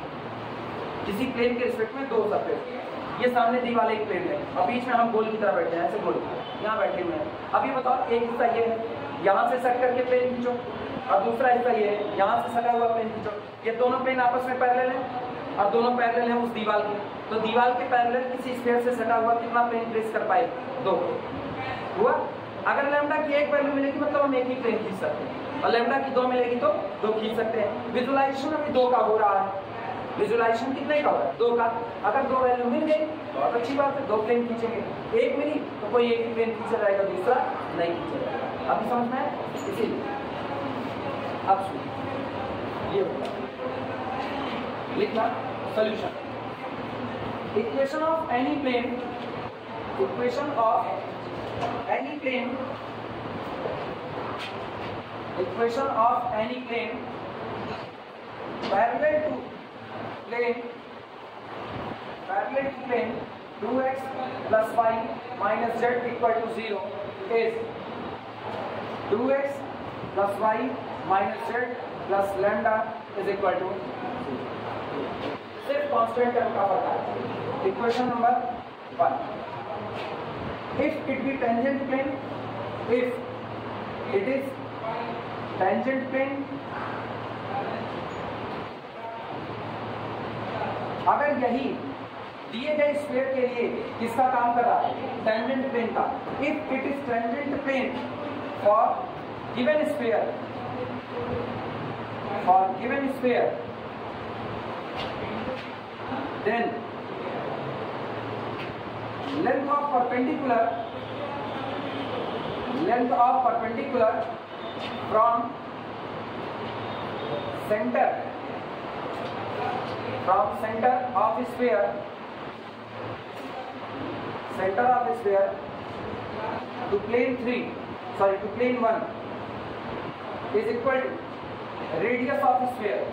किसी प्लेन के रिस्पेक्ट में 2 सतह। ये सामने दी वाला एक प्लेन है और बीच में हम गोल की तरह बैठे हैं, ऐसे गोल यहाँ बैठे हुए हैं। अभी बताओ, एक हिस्सा ये है, यहाँ से सट करके प्लेन खींचो, और दूसरा हिस्सा ये है, यहाँ से सटा हुआ प्लेन खींचो। ये दोनों प्लेन आपस में पैरेलल है और दोनों पैरेलल है उस दीवार के, तो दीवार के पैरेलल किसी स्फीयर से सटा हुआ कितना प्लेन ट्रेस कर पाए? 2 हुआ। अगर लैम्डा की एक वैल्यू मिलेगी मतलब हम एक ही प्लेन खींच सकते हैं, और लैम्डा की 2 मिलेगी तो 2 खींच सकते हैं। विजुअलाइजेशन अभी 2 का हो रहा है, विजुअलाइजेशन कितने का हो रहा है? 2 का। अगर 2 वैल्यू मिल गई बहुत अच्छी बात है, 2 प्लेन खींचेंगे। एक मिली तो कोई एक ही प्लेन खींचा जाएगा, दूसरा नहीं खींचा जाएगा। अभी समझ में है? इसीलिए अब सुनिए, ये होगा लिखना solution. Equation of any plane, equation of any plane, equation of any plane parallel to plane 2x plus y minus z equal to 0 is 2x plus y minus z plus lambda is equal to 0। सिर्फ constant term का पता है। Equation number 1, if it be tangent plane, if it is tangent plane, अगर यही दिए गए sphere के लिए किसका काम कर रहा है? टेंजेंट प्लेन का। if it is tangent plane for given sphere, then length of perpendicular from center of sphere to plane 1 is equal to radius of sphere,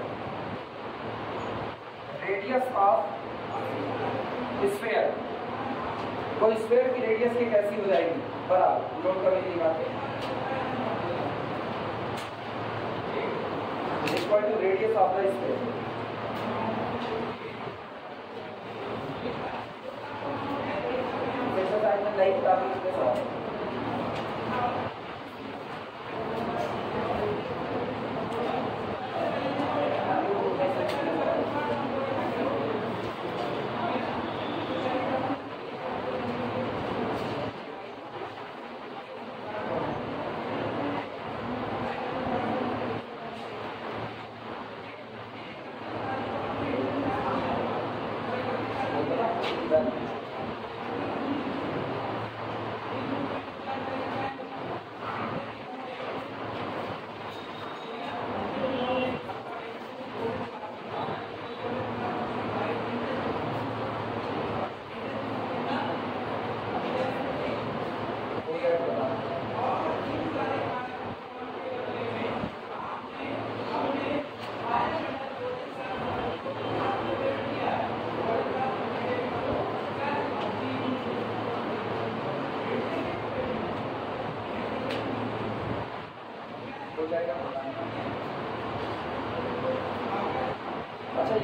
तो स्फीयर की रेडियस की कैसी हो जाएगी? बराबर। नोट कर लीजिए बात, equal to radius of the sphere. Exercise में नई किताब में सवाल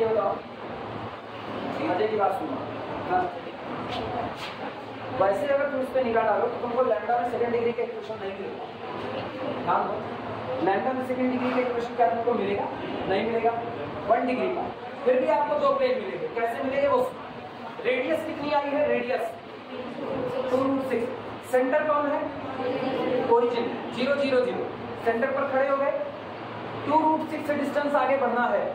ये बताओ, मजे की बात सुनो। हाँ, वैसे अगर तुम इस पे निगाह डालो तो तुमको लैम्डा में सेकंड डिग्री का इक्वेशन नहीं मिलेगा। ध्यान दो, लैम्डा में सेकंड डिग्री का इक्वेशन क्या तुमको मिलेगा? नहीं मिलेगा। 1 डिग्री का फिर भी आपको 2 प्लेन मिलेंगे। कैसे मिलेंगे वो? रेडियस कितनी आई है? रेडियस 2√6। सेंटर कौन है? ओरिजिन 0 0 0। सेंटर पर खड़े हो गए, 2√6 से डिस्टेंस आगे बढ़ना है।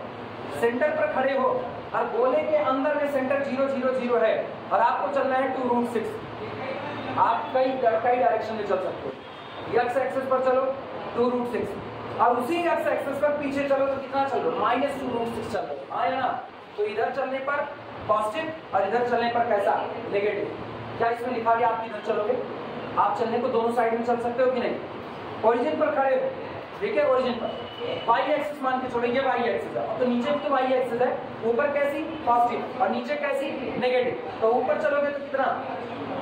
सेंटर पर खड़े हो और गोले के अंदर में सेंटर 0 0 0 है और आपको चलना है 2√6। आप कई डायरेक्शन में चल सकते हो। एक्स एक्सिस पर चलो 2√6 और उसी एक्स एक्सिस पर पीछे चलो तो कितना चलो? -2√6 चलो। आया ना? तो इधर चलने पर पॉजिटिव और इधर चलने पर कैसा? नेगेटिव। क्या इसमें लिखा गया आप किधर चलोगे? आप चलने को दोनों साइड में चल सकते हो कि नहीं? ओरिजिन पर खड़े हो, ठीक है? ओरिजिन पर y एक्सिस मान के छोड़ो, ये y एक्सिस है तो नीचे भी तो y एक्सिस है। ऊपर कैसी? पॉजिटिव और नीचे कैसी? नेगेटिव। तो ऊपर चलोगे तो कितना?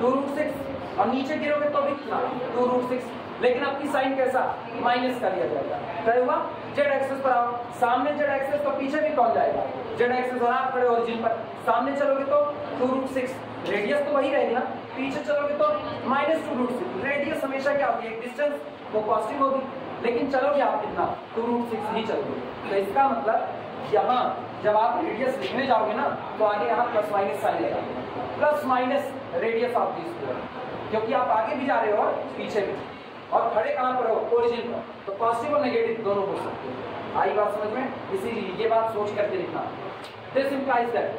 2√6 और नीचे गिरोगे तो भी कितना? 2√6। लेकिन आपकी साइन कैसा? माइनस कर दिया जाएगा। क्या हुआ? जेड एक्सिस पर आओ, सामने जेड एक्सिस तो पीछे भी कौन जाएगा? जेड एक्सिस और आप खड़े ओरिजिन पर, सामने चलोगे तो 2√6, रेडियस तो वही रहेगी ना। पीछे चलोगे तो -2√6। रेडियस हमेशा क्या होगी? एक डिस्टेंस वो पॉजिटिव होगी, लेकिन चलोगे आप कितना? 2√6 ही चलोगे। तो इसका मतलब यहाँ जब आप रेडियस लिखने जाओगे ना तो आगे यहाँ प्लस माइनस साइन लगाओगे, plus minus radius of this square, क्योंकि आप आगे भी जा रहे हो और पीछे भी, और खड़े कहाँ पर हो? ओरिजिन पर। तो पॉजिटिव और नेगेटिव दोनों हो सकते हैं। आई बात समझ में? इसीलिए ये बात सोच करके लिखना। दिस इंप्लाइज दैट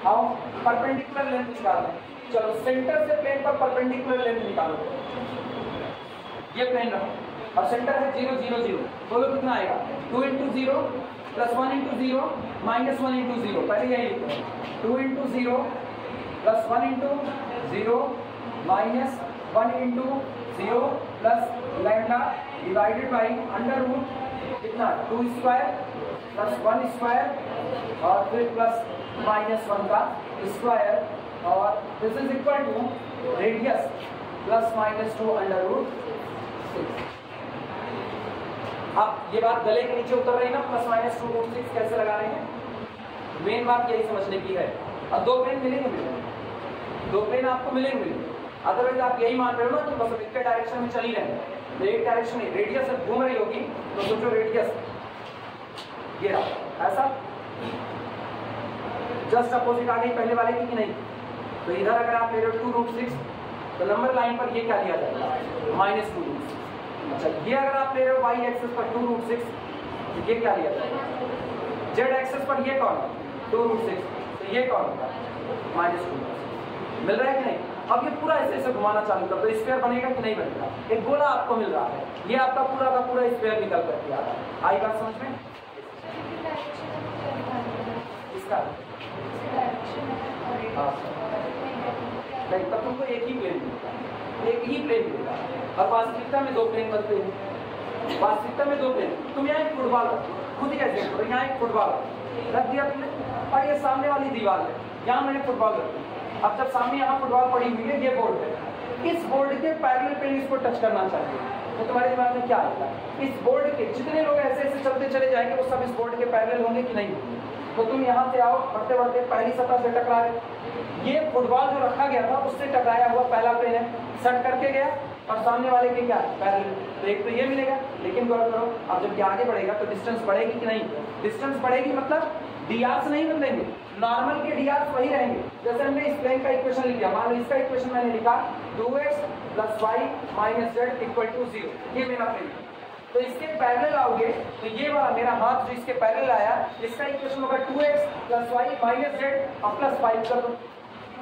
हम परपेंडिकुलर लेंथ निकाल रहे हैं। चलो सेंटर से प्लेन पर परपेंडिकुलर लेंथ निकालो। ये प्लेन रहा और सेंटर है 0 0 0। बोलो कितना आएगा? 2 × 0 + 1 × 0 -1 × 0। पहले यही लिखो, 2 × 0 + 1 × 0 -1 × 0 plus lambda divided by under root कितना? 2 स्क्वायर + 1 स्क्वायर और फिर प्लस -1 का स्क्वायर और this is equal to radius +-2 under root 6। अब ये बात गले के नीचे उतर रही है ना, +-2√6 कैसे लगा रहे हैं? मेन बात यही समझने की है। और 2 प्लेन मिलेंगे, 2 प्लेन आपको मिलेंगे। अदरवाइज आप यही मान रहे हो ना कि बस एक डायरेक्शन में चल ही रहे हैं, तो एक डायरेक्शन में रेडियस घूम रही होगी तो सोचो रेडियस ये रहा ऐसा, जस्ट अपोजिट आ गई पहले वाले की कि नहीं? तो इधर अगर आप ले रहे हो 2√6 तो नंबर लाइन पर ये क्या लिया जाएगा? -2√6। अच्छा, ये अगर आप ले रहे हो y एक्सिस पर 2√6 तो ये क्या लिया जाएगा? z एक्सिस पर ये कौन? 2√6, तो ये कौन होगा? -2। मिल रहा है कि नहीं? अब ये पूरा ऐसे ऐसे घुमाना चालू कर दो, स्क्वायर बनेगा कि नहीं बनेगा? एक गोला आपको मिल रहा है, ये आपका पूरा का पूरा स्क्वायर निकल करके आ रहा है। आई बात समझ में? इसका नहीं, तब तुमको एक ही प्लेन मिलेगा, एक ही प्लेन मिलेगा। और वास्तविकता में 2 प्लेन बनते हैं। वास्तविकता में 2 प्लेन। तुम यहाँ एक फुटबॉल खुद ही कैसे करो, यहाँ एक फुटबॉल रख दिया तुमने और ये सामने वाली दीवार है, यहाँ मैंने फुटबॉल रख दी। अब जब सामने यहाँ फुटबॉल पड़ी हुई है, ये बोर्ड है, इस बोर्ड के पैरेलल पे इसको टच करना चाहिए, तो तुम्हारे दिमाग में क्या आएगा? इस बोर्ड के जितने लोग ऐसे ऐसे चलते चले जाएंगे वो सब इस बोर्ड के पैरेलल होंगे कि नहीं? तो तुम यहाँ से आओ, बढ़ते बढ़ते पहली सतह से टकराए, ये फुटबॉल जो रखा गया था उससे टकराया हुआ पहला प्लेन है, सट करके गया और सामने वाले के क्या? पैरेलल। तो एक तो ये मिलेगा, लेकिन गौर करो अब जब ये आगे बढ़ेगा तो डिस्टेंस बढ़ेगी कि नहीं? डिस्टेंस बढ़ेगी मतलब डीआर नहीं बदलेंगे, नॉर्मल के डीआर वही रहेंगे। जैसे हमने इस प्लेन का इक्वेशन लिख दिया, मान लो इसका इक्वेशन मैंने लिखा 2x + y - z = 0, ये मेरा प्लेन। तो इसके पैरेलल आओगे तो ये वाला मेरा हाथ जो इसके पैरेलल आया, इसका इक्वेशन होगा 2x + y - z और +5 कर दो,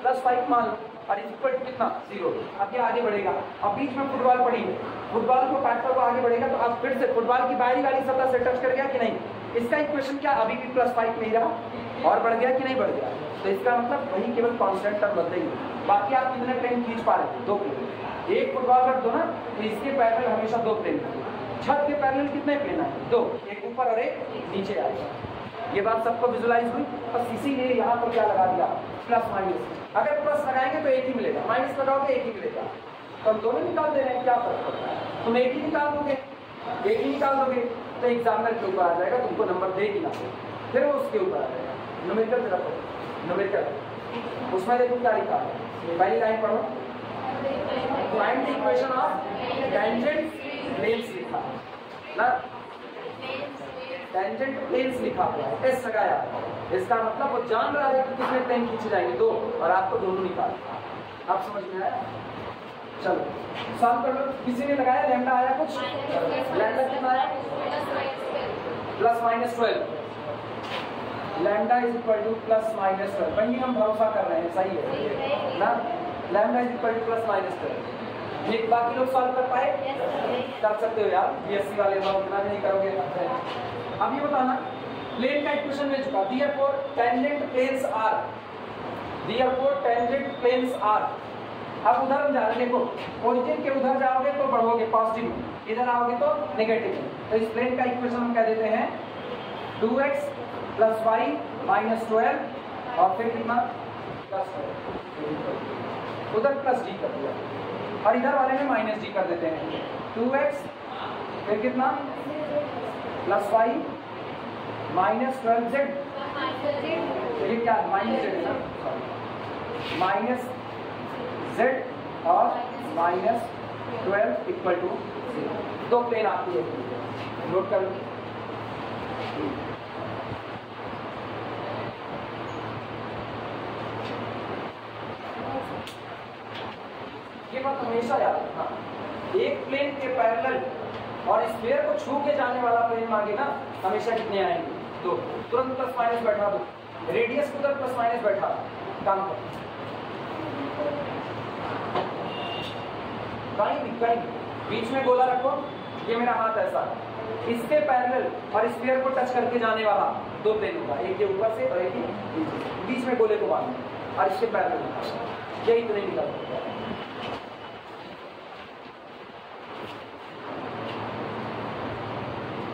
+5 मान लो और इक्वल टू कितना? 0। अब ये आगे बढ़ेगा, अब बीच में फुटबॉल पड़ी है, फुटबॉल को काटकर वो आगे बढ़ेगा तो अब फिर से फुटबॉल की बाहरी वाली सतह से टच कर गया कि नहीं? इसका इक्वेशन क्या? अभी भी +5 नहीं रहा और बढ़ गया कि नहीं बढ़ गया? तो इसका मतलब वही केवल कांस्टेंट टर्म बदलेंगे। बाकी आप कितने प्लेन खींच पा रहे हैं? 2 प्लेन। एक फुटबॉल रख दो ना तो इसके पैरेलल हमेशा 2 प्लेन। छत के पैरेलल कितने प्लेन आए? 2, एक ऊपर और एक नीचे आएगा। ये बात सबको विजुलाइज हुई? बस इसीलिए यहाँ पर क्या लगा दिया? +-। अगर प्लस लगाएंगे तो एक ही मिलेगा, माइनस लगाओगे एक ही मिलेगा। तो हम दोनों निकाल दे रहे हैं, क्या फर्क पड़ता है? तुम एक ही निकाल दोगे, एक ही निकाल दोगे तो एग्जामिनर के ऊपर आ जाएगा, तुमको नंबर देगी ना, फिर वो उसके ऊपर आ जाएगा। न्यूमेरिकल पे रखो, न्यूमेरिकल उसमें देखो क्या लिखा है, पहली लाइन पढ़ो, find the equation of tangent planes लिखा ना, टेंजेंट प्लेन्स लिखा हुआ है, एस लगाया, इसका मतलब वो जान रहा है कि कितने प्लेन खींचे जाएंगे, दो, और आपको दोनों निकाल, आप समझ में आया? चलो सॉल्व कर लो। किसी ने लगाया लैम्डा आया कुछ, लैम्डा कितना आया, plus minus 12, lambda is equal two plus minus 12, वही हम भरोसा कर रहे हैं, सही है ना, lambda is equal two plus minus 12। ये बाकी लोग सॉल्व कर पाए? कर सकते हो यार, बीएससी वाले लोग इतना नहीं करोगे। अब ये बताना, प्लेन का इक्वेशन मिल चुका, therefore tangent planes are, therefore tangent planes are। अब उधर हम जा रहे हैं, देखो ओरिजिन के उधर जाओगे तो बढ़ोगे पॉजिटिव, इधर आओगे तो नेगेटिव, तो इस प्लेन का इक्वेशन हम क्या देते हैं, 2x प्लस वाई माइनस 12 और फिर कितना प्लस 12, उधर प्लस डी कर दिया और इधर वाले में माइनस डी कर देते हैं, 2x फिर कितना प्लस वाई माइनस 12z, ये क्या माइनस जेड ना, माइनस z और माइनस 12 इक्वल टू 0। दो प्लेन आती है, नोट कर लो। ये बात हमेशा याद रखना, एक प्लेन के पैरेलल और स्फीयर को छू के जाने वाला प्लेन मांगे ना, हमेशा कितने आएंगे, दो, तुरंत प्लस माइनस बैठा दो, रेडियस को प्लस माइनस बैठा, काम करो, कहीं बीच में गोला रखो, ये मेरा हाथ ऐसा, इसके पैरेलल और स्फीयर को टच करके जाने वाला दो प्लेन होगा, एक ये ऊपर से और एक ये बीच में गोले को बांधना, और इसके पैरेलल, यही तो नहीं निकल सकता।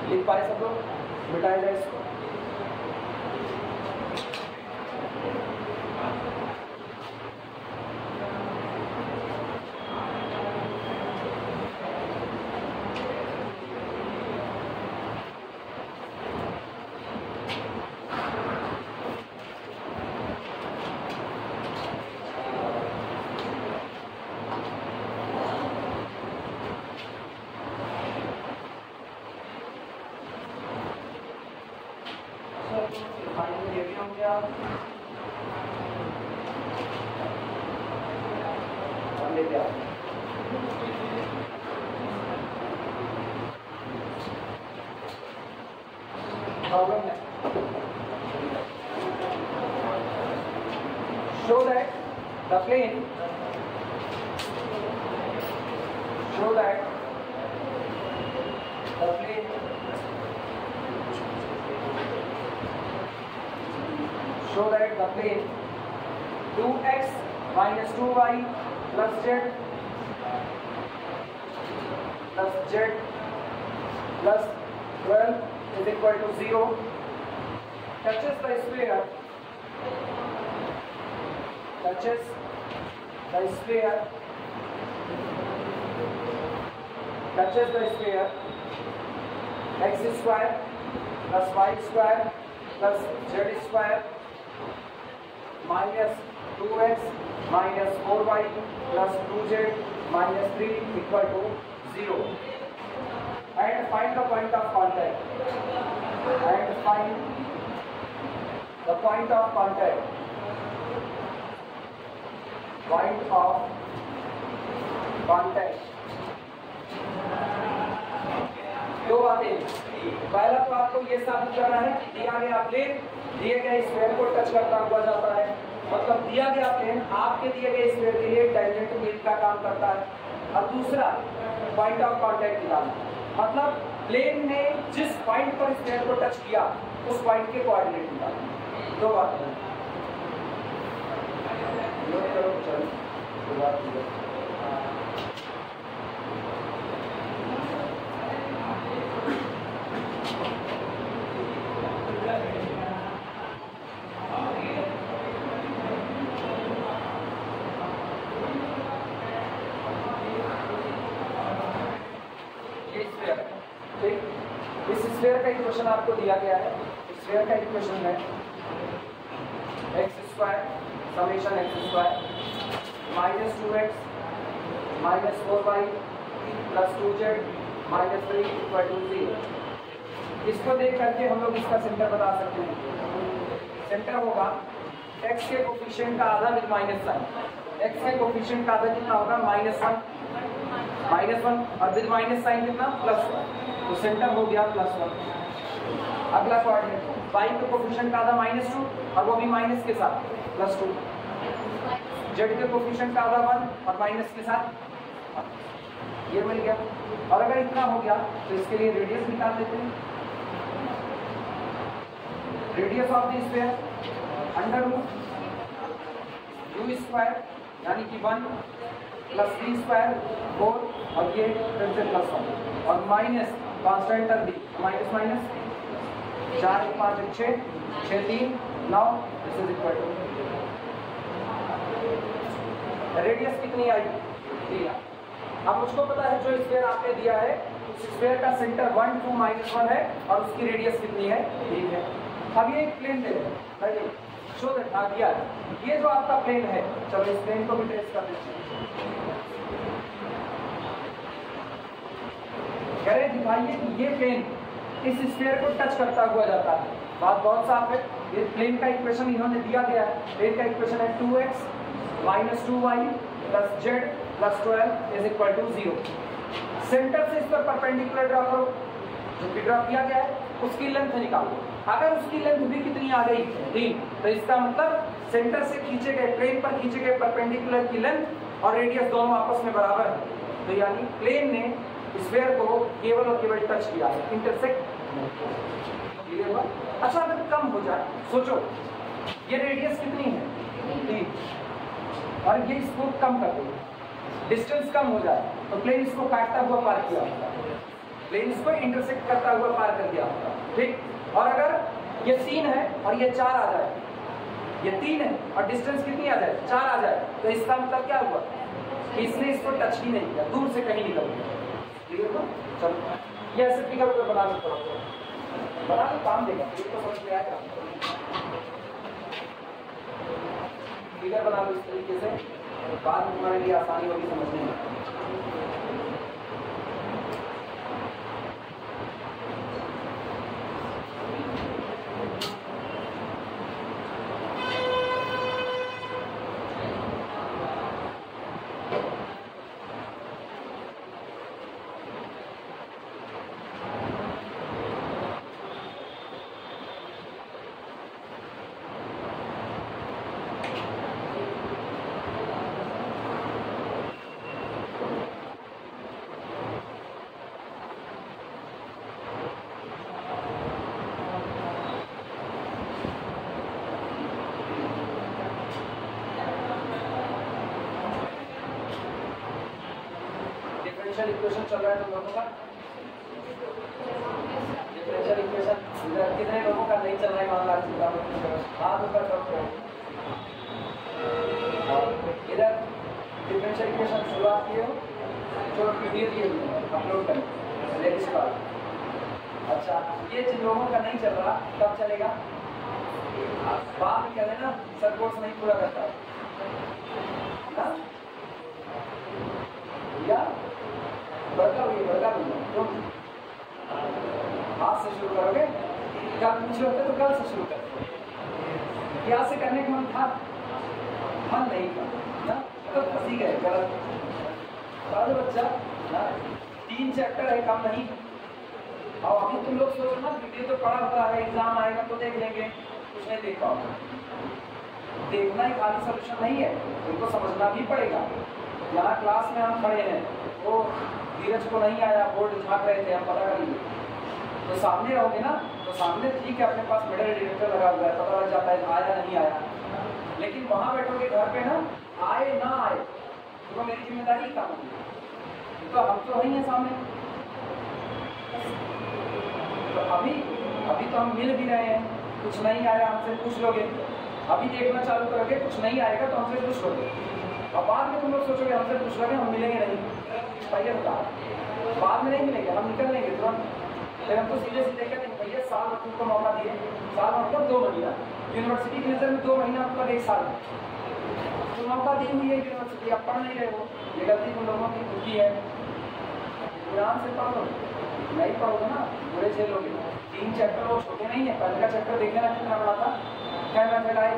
लिख पाए सब लोग, मिटाया जाए इसको। Show that the plane, show that the plane show that the plane 2x minus 2y plus z plus 12 is equal to 0 touches the sphere, touches the sphere, touches the sphere, x square plus y square plus z square minus 2x minus 4y plus 2z minus 3 equal to 0, and find the point of contact, and find the point of contact, point of contact। दो बातें, पहला तो आपको ये साबित करना है कि दिया गया प्लेन दिए गए स्फीयर को टच करता हुआ जाता है, मतलब दिया गया प्लेन आपके दिए गए स्फीयर के लिए टेंजेंट प्लेन का काम करता है, और दूसरा पॉइंट ऑफ कांटेक्ट निकालना, मतलब प्लेन ने जिस पॉइंट पर स्फीयर को टच किया उस पॉइंट के कोऑर्डिनेट निकालना। दो बातें नोट करो, चलो दो बात इस स्फीयर का इक्वेशन आपको दिया गया है, स्फीयर का इक्वेशन है summation x square minus 2x minus 4y plus 2z minus 3 equal to 0। इसको देख करके हम लोग इसका सेंटर बता सकते हैं। सेंटर होगा x के कोफिशिएंट का आधा विद माइनस साइन, x के कोफिशिएंट का आधा कितना होगा -1 और विद माइनस साइन कितना +1, तो सेंटर हो गया +1। अगला कोऑर्डिनेट y के कोफिशिएंट का आधा -2 और वो भी माइनस के साथ +2, z के कोफिशिएंट का आधा 1 और माइनस के साथ 1। ये मिल गया। और अगर इतना हो गया तो इसके लिए रेडियस निकाल देते हैं। Radius of the sphere √u² यानी कि 1 + 3² 4 और ये फिर से +1 और माइनस कांस्टेंट टर्म भी minus 4 1 5 6 6 3 9 this is equal to radius कितनी आई दिया। अब मुझको पता है जो स्फीयर आपने दिया है उस स्फीयर का सेंटर 1 2 -1 है और उसकी रेडियस कितनी है 3 है। अब ये एक प्लेन दे रहे हैं, शो दैट आ गया ये जो आपका प्लेन है, चलो इस प्लेन को भी ट्रेस कर देते हैं। कह रहे दिखाइए कि ये प्लेन इस स्फीयर को टच करता हुआ जाता है। बात बहुत साफ है। ये प्लेन का इक्वेशन इन्होंने दिया गया है। प्लेन का इक्वेशन है 2x - 2y + z + 12 is equal to 0। Centre से इस पर परपेंडिकुलर ड्रा करो, जो भी ड्रा किया गया है उसकी लेंथ निकालो। अगर उसकी लेंथ भी कितनी आ गई 3, तो इसका मतलब सेंटर से खींचे गए प्लेन पर खींचे गए परपेंडिकुलर की लेंथ और रेडियस दोनों आपस में बराबर है। तो यानी प्लेन ने स्फीयर को केवल और केवल टच किया है, इंटरसेक्ट। अच्छा अगर कम हो जाए, सोचो ये रेडियस कितनी है 3 और ये इसको कम कर दो, डिस्टेंस कम हो जाए तो प्लेन इसको काटता हुआ पार किया होता, प्लेन इसको इंटरसेक्ट करता हुआ पार कर दिया होता। ठीक। और अगर ये 3 है और ये 4 आ जाए, ये 3 है और डिस्टेंस कितनी आ जाए 4 आ जाए, तो इसका मतलब क्या हुआ इसने इसको टच ही नहीं किया, दूर से कहीं निकल गया। क्लियर हो? चलो ये ऐसे फिगर को बना लो, बना लो, काम देगा, ये तो समझ में आएगा। फिगर बना लो इस तरीके से, बाद में तुम्हारे लिए आसानी होगी समझने में। डिफरेंशियल इक्वेशन चल रहा है तुम लोगों का? डिफरेंशियल इक्वेशन कितने लोगों का नहीं चल रहा है? मान लो हाथ ऊपर करो। इधर डिफरेंशियल इक्वेशन शुरुआत की हो, जो वीडियो दिए हुए अपलोड करें लेटेस्ट बात। अच्छा ये जिन लोगों का नहीं चल रहा कब चलेगा? बाद में कह देना सर कोर्स नहीं पूरा करता या बड़का तुम आज से शुरू करोगे, कल पूछ रहे होते तो कल से शुरू करते। क्या से करने का मन था, मन नहीं था ना, तो फंसी गए गलत। बच्चा ना 3 चैप्टर है, कम नहीं। और अभी तुम लोग सोचो ना वीडियो तो पढ़ा हुआ है, एग्जाम आएगा तो देख लेंगे, कुछ नहीं देख पाओगे। देखना ही खाली सोल्यूशन नहीं है, उनको समझना भी पड़ेगा। यहाँ क्लास में हम खड़े हैं, वो धीरज को नहीं आया, बोर्ड झाँक रहे थे, हम पता कर लिए तो सामने रहोगे ना, तो सामने ठीक है अपने पास मेडल डिटेक्टर लगा हुआ है, पता लग जाता है आया नहीं आया। लेकिन वहाँ बैठोगे घर पे ना, आए ना आए तो मेरी जिम्मेदारी काम होगी, तो हम तो नहीं है सामने। तो अभी तो हम मिल भी रहे हैं, कुछ नहीं आया हमसे पूछ लोगे, अभी देखना चालू करोगे कुछ नहीं आएगा तो हमसे पूछ लोगे, और बाद में तुम लोग सोचोगे हमसे पूछ लोगे हम मिलेंगे नहीं। भैया बता बाद में नहीं मिलेंगे, हम निकल लेंगे तुरंत। फिर हम तो सीधे सीधे कहते हैं भैया साल में तुमको मौका दिए, साल मतलब 2 महीना, यूनिवर्सिटी की नज़र में 2 महीना मतलब 1 साल। मौका दी हुई है यूनिवर्सिटी, आप पढ़ नहीं रहे हो, ये गलती तुम लोगों की खुद की है। ध्यान से पढ़ो, नहीं पढ़ोगे ना बुरे झेलोगे। 3 चैप्टर वो छोटे नहीं है। पहले का चैप्टर देखे ना कितना बड़ा था। क्या मेथड आए,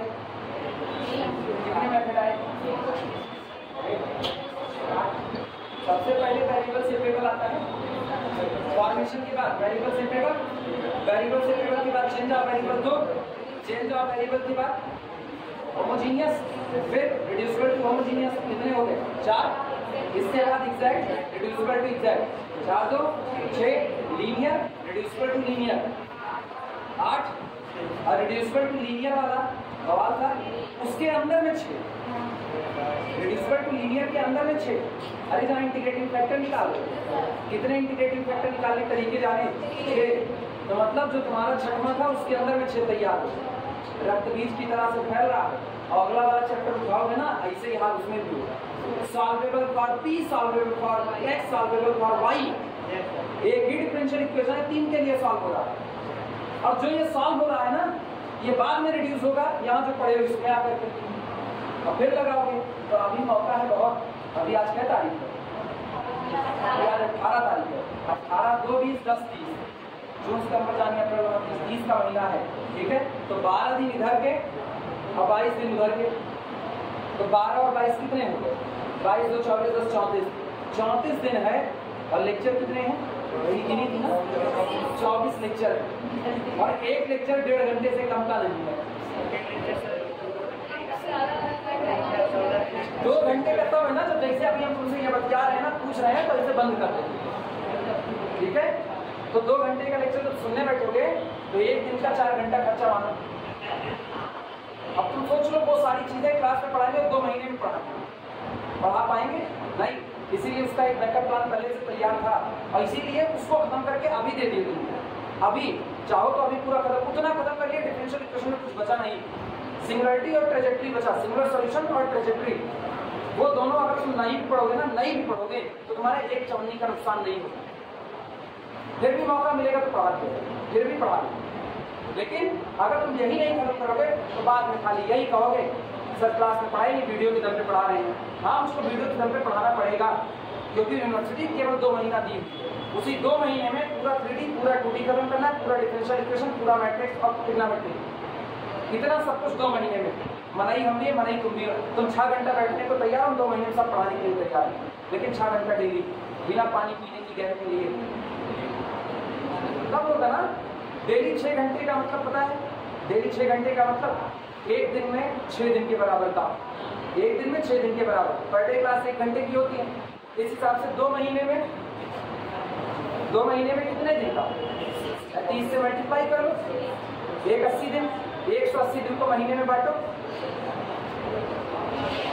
कितने मेथड आए? सबसे पहले वेरिएबल सेपरेबल आता है फॉर्मेशन के बाद, वेरिएबल सेपरेबल, वेरिएबल सेपरेबल के बाद change of variable 2, change of variable के बाद होमोजीनियस, फिर रिड्यूसिबल टू होमोजीनियस। कितने हो गए? 4। इसके बाद exact, reducible to exact, 4 2 6, linear, reducible to linear 8, और रिड्यूसिबल टू लीनियर वाला सवाल था उसके अंदर में 6, रिड्यूसिबल टू लीनियर के अंदर में 6। अरे जहाँ इंटीग्रेटिंग फैक्टर निकालो, कितने इंटीग्रेटिंग फैक्टर निकालने के तरीके जाने? 6। तो मतलब जो तुम्हारा 6वां था उसके अंदर में 6 तैयार हो, रक्त बीज की तरह से फैल रहा है। और अगला वाला चैप्टर उठाओगे ना, ऐसे ही हाल उसमें भी होगा। Solvable for p, solvable for x, solvable for y. एक ही डिफरेंशियल इक्वेशन है, 3 के लिए सॉल्व हो रहा है। और जो ये सॉल्व हो रहा है ना, ये बाद में रिड्यूस होगा, यहाँ जो पढ़े हो इसमें आकर के और फिर लगाओगे। तो अभी मौका है बहुत। अभी आज क्या तारीख है? आज 18 तारीख है। 18 2 20 10 30 जून सितंबर जनवरी अप्रैल 30 का महीना है, ठीक है। तो 12 दिन इधर के और 22 दिन उधर के, तो 12 और 22 कितने हो गए? 22 2 24 10 34 दिन है। और लेक्चर कितने हैं? वही गिनी थी ना, 24 लेक्चर है। और एक लेक्चर 1.5 घंटे से कम का नहीं है। 2 घंटे का तब है ना, जब जैसे अभी हम तुमसे ये बता रहे हैं ना, पूछ रहे हैं, तो इसे बंद कर देंगे, ठीक है। तो 2 घंटे का लेक्चर जब सुनने बैठोगे तो एक दिन का 4 घंटा खर्चा मानो। अब तुम सोच लो, वो सारी चीजें क्लास में पढ़ाएंगे 2 महीने में पढ़ा पाएंगे? नहीं। इसीलिए उसका एक बैकअप प्लान पहले से तैयार था, और इसीलिए उसको खत्म करके अभी दे दी गई। अभी चाहो तो अभी पूरा खत्म, उतना खत्म कर लिया, डिफरेंशियल इक्वेशन में कुछ बचा नहीं। सिंगुलरिटी और ट्रेजेक्टरी बचा, सिंगुलर सॉल्यूशन और ट्रेजेक्टरी। वो दोनों अगर तुम नहीं पढ़ोगे ना, नहीं भी पढ़ोगे तो तुम्हारे एक चवन्नी का नुकसान नहीं होगा। फिर भी मौका मिलेगा तो पढ़ा दो, फिर भी पढ़ा दो। लेकिन अगर तुम यही नहीं खत्म करोगे तो बाद में खाली यही कहोगे सर क्लास में पढ़ाई नहीं, वीडियो की दम पे पढ़ा रहे हैं। हाँ, उसको वीडियो की दम पे पढ़ाना पड़ेगा, क्योंकि यूनिवर्सिटी केवल 2 महीना दी। उसी 2 महीने में पूरा 3D, पूरा 2D खत्म करना, पूरा डिफरेंशियल इक्वेशन, पूरा मैट्रिक्स और ट्रिग्नोमेट्री, इतना सब कुछ 2 महीने में। मनाई हम भी, मनाई तुम भी। तुम 6 घंटा बैठने को तैयार हो, 2 महीने में सब पढ़ाने के लिए तैयार है। लेकिन 6 घंटा डेली बिना पानी पीने की गैप के लिए कब होगा ना? डेली 6 घंटे का मतलब पता है? डेली 6 घंटे का मतलब एक दिन में 6 दिन के बराबर का, एक दिन में 6 दिन के बराबर। पर डे क्लास 1 घंटे की होती है। इस हिसाब से 2 महीने में कितने दिन का? 30 से मल्टीप्लाई कर लो, 180 दिन। 180 दिन को महीने में बांटो,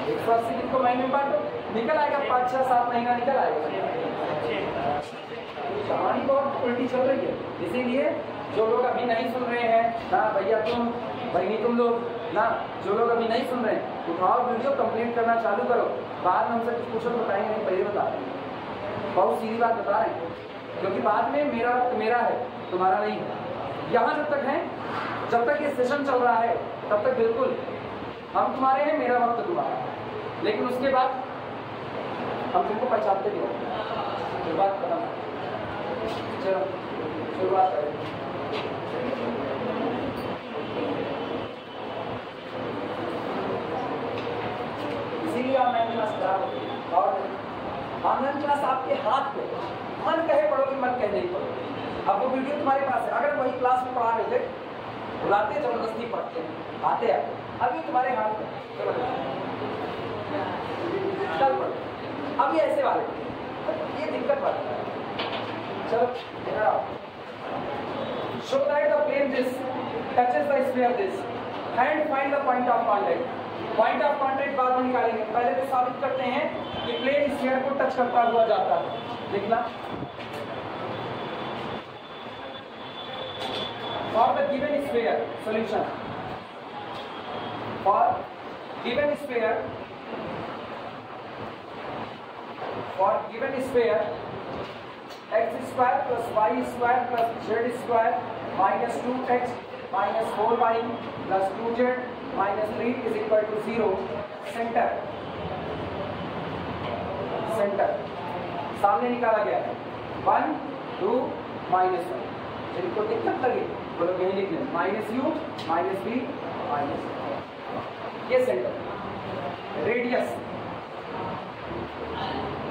180 दिन को महीने में बांटो, निकल आएगा 5 6 7 महीना निकल आएगा। कहानी बहुत उल्टी चल रही है। इसीलिए जो लोग अभी नहीं सुन रहे हैं ना, भैया तुम, बहनी तुम लोग ना, जो लोग अभी नहीं सुन रहे हैं, उठाओ वीडियो, कंप्लीट करना चालू करो। बाद में हमसे कुछ पूछो तो बताएंगे नहीं, पहले बता रहे हैं। बहुत सीधी बात बता रहे हैं, क्योंकि बाद में मेरा वक्त मेरा है, तुम्हारा नहीं है। यहाँ जब तक है, जब तक ये सेशन चल रहा है, तब तक बिल्कुल हम तुम्हारे हैं, मेरा वक्त तुम्हारा है। लेकिन उसके बाद हम तुमको पहचानते भी हो। बात खत्म। चलो शुरुआत करें। इसीलिए ऑनलाइन क्लास खराब होती है। और ऑनलाइन क्लास आपके हाथ में, मन कहे पढ़ोगे, मन कहे नहीं पढ़ोगे। अब वो वीडियो तुम्हारे पास है, अगर वही क्लास में पढ़ा रहे थे, बुलाते जबरदस्ती पढ़ते हैं, आते हैं, अभी तुम्हारे हाथ में, कल पढ़ो। अभी ऐसे वाले ये दिक्कत बात है। चलो show that the plane this touches the sphere this and find the point of contact. Point of contact बाद में निकालेंगे, पहले तो साबित करते हैं कि प्लेन स्फीयर को टच करता हुआ जाता है। लिखना, for the given sphere solution, for given sphere, for given sphere x square plus y square plus z square minus 2x minus 4y plus 2z -3 is equal to 0। Centre सामने निकाला गया है 1 2 -1। जिनको दिक्कत लगी वो लोग यही लिख लें -u -b ये centre. Radius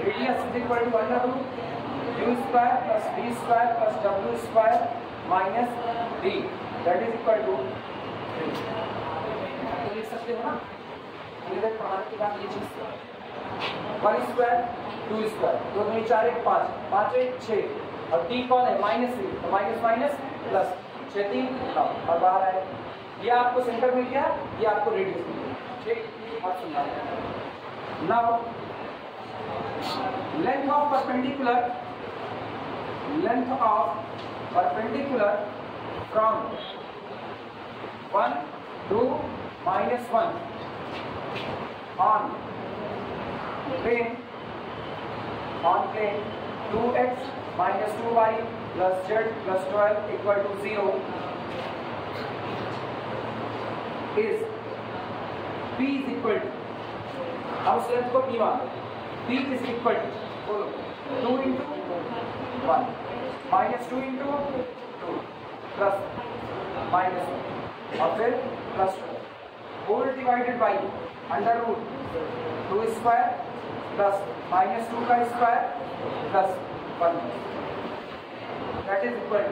is equal to u square plus v square plus w square minus d that is equal to 3। लिख सकते हो ना इधर पढ़ाने के बाद ये चीज 1 स्क्वायर 2 स्क्वायर 2 2 4 1 5 5 1 6 और d कौन है -3 तो माइनस प्लस 6 3 9 और बाहर आए। ये आपको सेंटर मिल गया, ये आपको रेडियस मिल गया। ठीक बात सुनना। Now length of perpendicular from 1 to -1 on plane 2x minus 2y plus z plus 12 equal to 0 is p is equal to, अब उस लेंथ को p मान लो, p is equal to बोलो 2 into 1 minus 2 into 2 plus minus 1 और फिर plus 12 whole divided by under root 2 square plus minus 2 का square plus 1 that is equal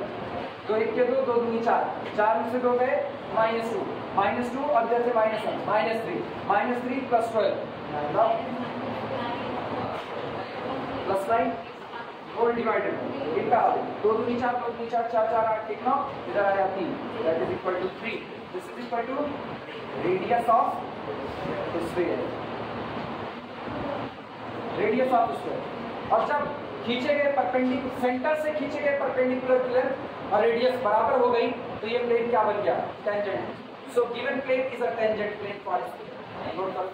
to 2 1 के 2 2 2 4 4 में से 2 गए -2 और इधर से -1 -3 प्लस 12 प्लस 9 होल डिवाइडेड इनका 2 2 4 2 2 4 4 4 8 1 9 इधर आया 3 that is equal to 3। This is equal to radius of sphere. Radius of sphere. और जब खींचे गए परपेंडिकुलर सेंटर से खींचे गए परपेंडिकुलर की लेंथ और रेडियस बराबर हो गई तो ये प्लेन क्या बन गया? Tangent. So given plane is a tangent plane for sphere. Note करो।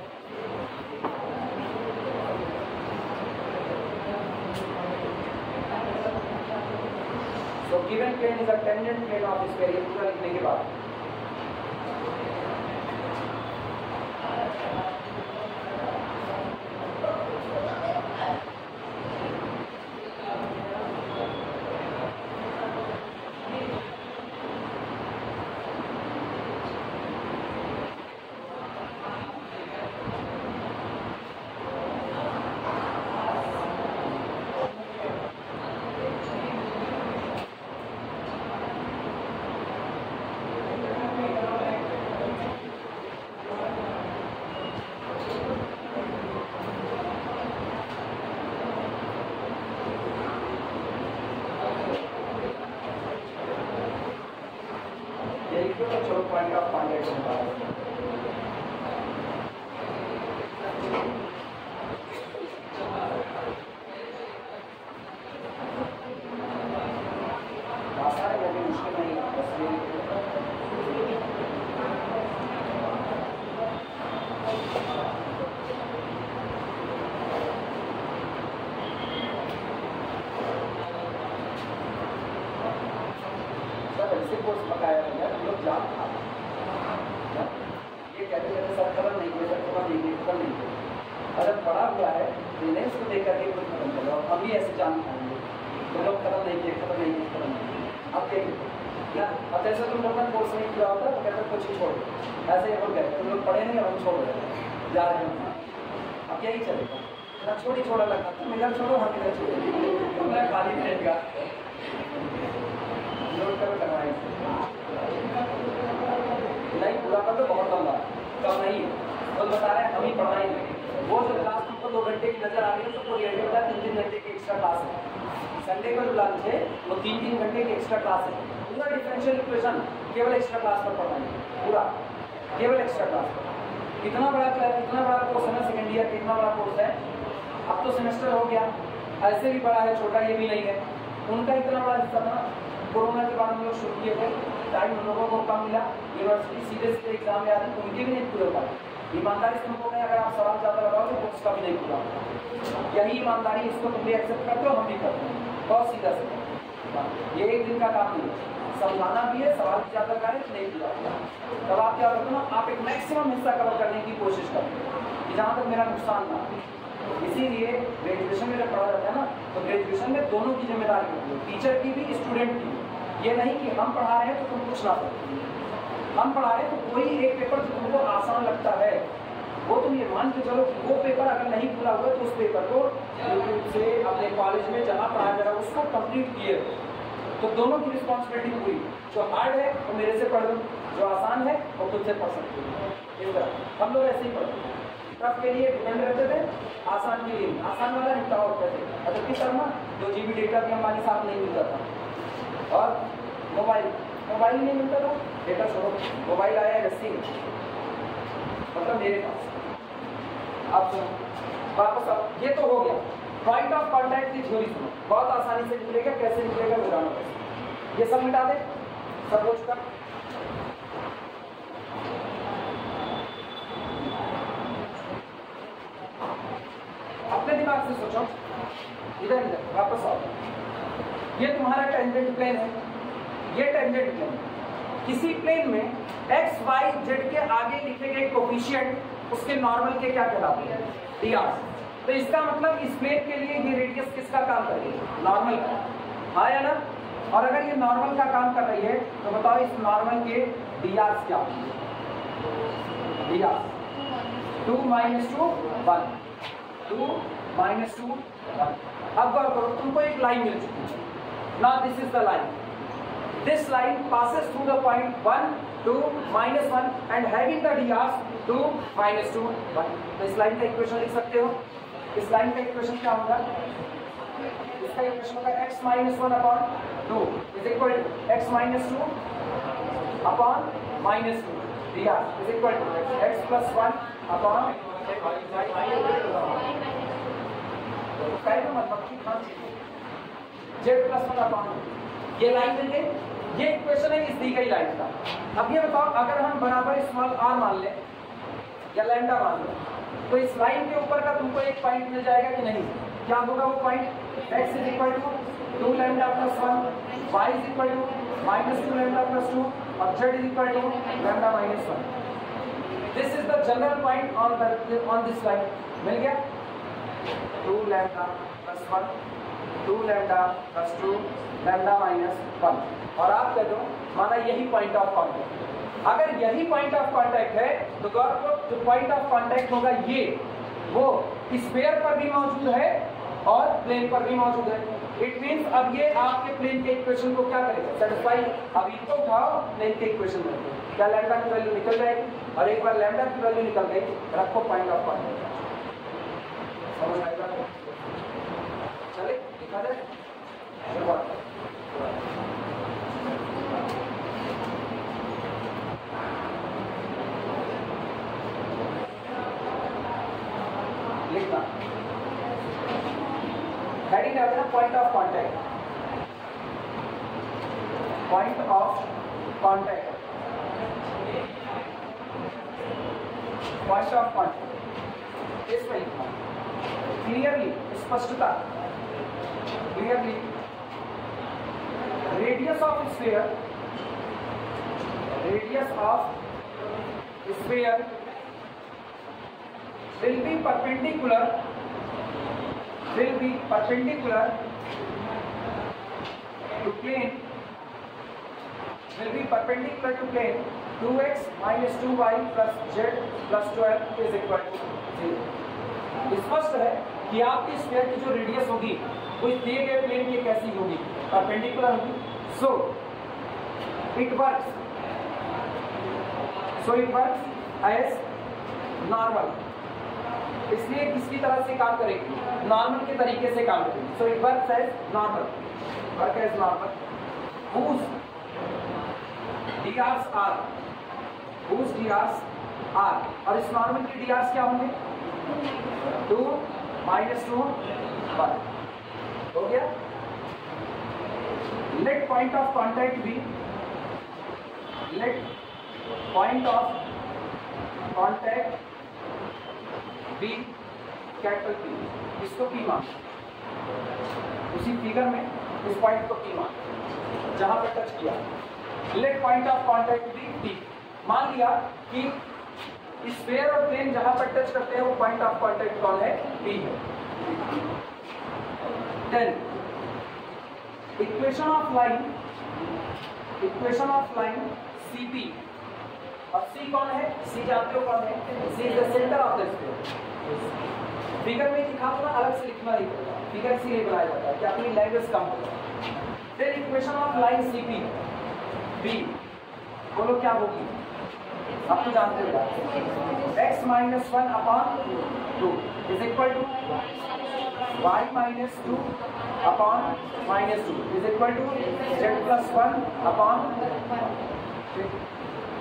So given plane is a tangent plane of sphere. ये पूरा लिखने के बाद पॉइंट ऑफ कॉन्टैक्ट होता है। आसान है लेकिन मुश्किल नहीं है। ऐसे कोर्स पकाया है यार, लोग जान ये कहते कहते सब खबर नहीं है, सब खबर नहीं है, खबर नहीं है। अगर पढ़ा हुआ है तो इन्हें उसको देख करके कुछ खत्म करो। हम भी ऐसे जान पाएंगे तो लोग खत्म नहीं किए, खत्म नहीं किए, खत्म नहीं किए। अब क्या अब जैसे तुम लोग ने कोर्स नहीं किया होता तो कहते कुछ ही छोड़, ऐसे ही हो गए, तुम लोग पढ़े नहीं और हम छोड़ रहे जा रहे हैं। अब यही चलेगा, छोड़ी छोड़ा लगा, तुम इधर छोड़ो हम इधर छोड़ो, तुम्हें खाली रहेगा। नहीं पूरा कर तो बहुत लंबा कम नहीं है, तो बता रहे हैं हम ही पढ़ाएंगे। वो जो क्लास तुमको 2 घंटे की नजर आ रही है सबको रियलिटी होता है 3-3 घंटे की एक्स्ट्रा क्लास है। संडे को जो लंच है वो 3-3 घंटे की एक्स्ट्रा क्लास है। पूरा डिफरेंशियल इक्वेशन केवल एक्स्ट्रा क्लास पर पढ़ाएंगे, पूरा केवल एक्स्ट्रा क्लास पर। इतना बड़ा कोर्स है ना, सेकेंड ईयर का इतना बड़ा कोर्स है। अब तो सेमेस्टर हो गया, ऐसे भी बड़ा है, छोटा ये भी नहीं है। उनका इतना बड़ा हिस्सा था, कोरोना के बाद हम लोग शुरू किए थे, टाइम हम लोगों को कम मिला, यूनिवर्सिटी सीधे एग्जाम में आते उनके भी नहीं पूरे पाए। ईमानदारी से तुमको नहीं, अगर आप सवाल ज़्यादा लगाओगे तो उसका भी नहीं पूरा। यही ईमानदारी, इसको तुम भी एक्सेप्ट करते हो, हम भी करते हैं। बहुत सीधा सीधा, ये एक दिन का काम नहीं है। समझाना भी है, सवाल की जानकारी नहीं दिया, तब आप क्या करते हो ना, आप एक मैक्सिमम हिस्सा कवर करने की कोशिश करते कि जहाँ तक मेरा नुकसान ना हो। इसीलिए ग्रेजुएशन में जब पढ़ा जाता है ना, तो ग्रेजुएशन में दोनों की जिम्मेदारी होती है, टीचर की भी, स्टूडेंट की भी। ये नहीं कि हम पढ़ा रहे हैं तो तुम कुछ ना सकते, हम पढ़ा रहे हैं तो कोई एक पेपर जो तुमको आसान लगता है वो तुम ये मान के चलो कि वो पेपर अगर नहीं पूरा हुआ तो उस पेपर को यूट्यूब से अपने कॉलेज में जहाँ पढ़ाया जा रहा है उसको कंप्लीट किए। तो दोनों की रिस्पॉन्सिबिलिटी हुई, जो हार्ड है वो मेरे से पढ़ लो, जो आसान है वो खुद से पढ़ सकते हो। इस तरह हम लोग ऐसे ही पढ़ते हैं, टफ के लिए डिपेंड रहते थे, आसान के लिए आसान वाला निपटा होते थे। अगर किस तरह 2 GB डेटा भी हमारे साथ नहीं मिलता था, और मोबाइल नहीं मिलता था, डेटा छोड़ो, मोबाइल आया रस्सी मतलब मेरे पास। अब सुनो वापस आओ, ये तो हो गया पॉइंट ऑफ कांटेक्ट की थ्योरी। सुनो बहुत आसानी से निकलेगा, कैसे निकलेगा बताना बस। ये सब मिटा दे, सब हो चुका। अपने दिमाग से सोचो, इधर वापस आओ। ये तुम्हारा टेंजेंट प्लेन है, ये टेंजेंट प्लेन। किसी प्लेन में एक्स वाई जेड के आगे लिखे गए कोफिशिएंट उसके नॉर्मल के क्या कहलाते हैं, dr। तो इसका मतलब इस प्लेन के लिए ये रेडियस किसका काम कर रही है, नॉर्मल का, हाँ या ना। और अगर ये नॉर्मल का काम कर रही है तो बताओ इस नॉर्मल के dr क्या होंगे, dr 2 - 2 1, 2 - 2 1। अब गौर करो, तुमको एक लाइन मिल चुकी है ना, this is the line, this line passes through the point 1 2 -1 and having the drs 2 - 2 1। तो इस लाइन का इक्वेशन लिख सकते हो। इस लाइन का इक्वेशन क्या होगा, इसका इक्वेशन होगा x - 1/2 is equal to x - 2 upon -2 dr is equal to x + 1 upon z + 1 upon। ये लाइन मिल गई, ये इक्वेशन है इस दी गई लाइन का। अब ये बताओ, अगर हम बराबर स्मॉल r मान लें या लैम्डा मान लें, तो इस लाइन के ऊपर का तुमको एक पॉइंट मिल जाएगा कि नहीं? क्या होगा वो point? x = 2 lambda + 1, y = -2 lambda + 2 और z = lambda - 1। This is the general point on this line. मिल गया 2 लैम्डा + 1, 2 लैम्डा + 2 लैम्डा - 1। और आप कह दो माना यही पॉइंट ऑफ कांटेक्ट। अगर यही पॉइंट ऑफ कांटेक्ट है तो गौर को जो पॉइंट ऑफ कांटेक्ट होगा ये वो स्फीयर पर भी मौजूद है और प्लेन पर भी मौजूद है। इट मींस अब ये आपके प्लेन के इक्वेशन को क्या करेगा, सेटिस्फाई। अब इसको उठाओ, प्लेन के इक्वेशन में क्या लैम्डा की वैल्यू निकल जाएगी, और एक बार लैम्डा की वैल्यू निकल गई रखो पॉइंट ऑफ कांटेक्ट। समझ आएगा? चले दिखा दे शुरुआत। लिखना हेडिंग है point of contact, point of contact, point of contact. इसमें लिखना क्लियरली, स्पष्टता, clearly radius of sphere, radius of sphere will be perpendicular to plane, will be perpendicular to plane 2x - 2y + z + 12 is equal to 0। स्पष्ट है कि आपकी sphere की जो radius होगी वो इस दिए गए प्लेन की कैसी होगी, परपेंडिकुलर होगी। So it works as normal, इसलिए किसकी तरह से काम करेगी, नॉर्मल के तरीके से काम करेगी। So it works as normal, work as normal, whose drs are, और इस नॉर्मल की drs क्या होंगे, 2 - 2 1। हो गया। Let point of contact be, let point of contact be capital P, इसको P मान, उसी फिगर में इस पॉइंट को P मान जहां पर टच किया। Let point of contact be D. मान लिया कि स्फीयर और प्लेन जहां पर टच करते हैं वो पॉइंट ऑफ कांटेक्ट कौन है, पी है। Then equation of line CP, अब सी कौन है, सी जानते हो कौन है, C is the centre of the sphere. Figure में दिखा तो अलग से लिखना नहीं पड़ेगा, फिगर इसीलिए बनाया जाता है कि अपनी लैंग्वेज कम हो जाए। Then equation of line CP be, बोलो क्या होगी, आप तो जानते हो x माइनस 1 upon 2 is equal to y minus 2 upon minus 2 is equal to z plus 1 upon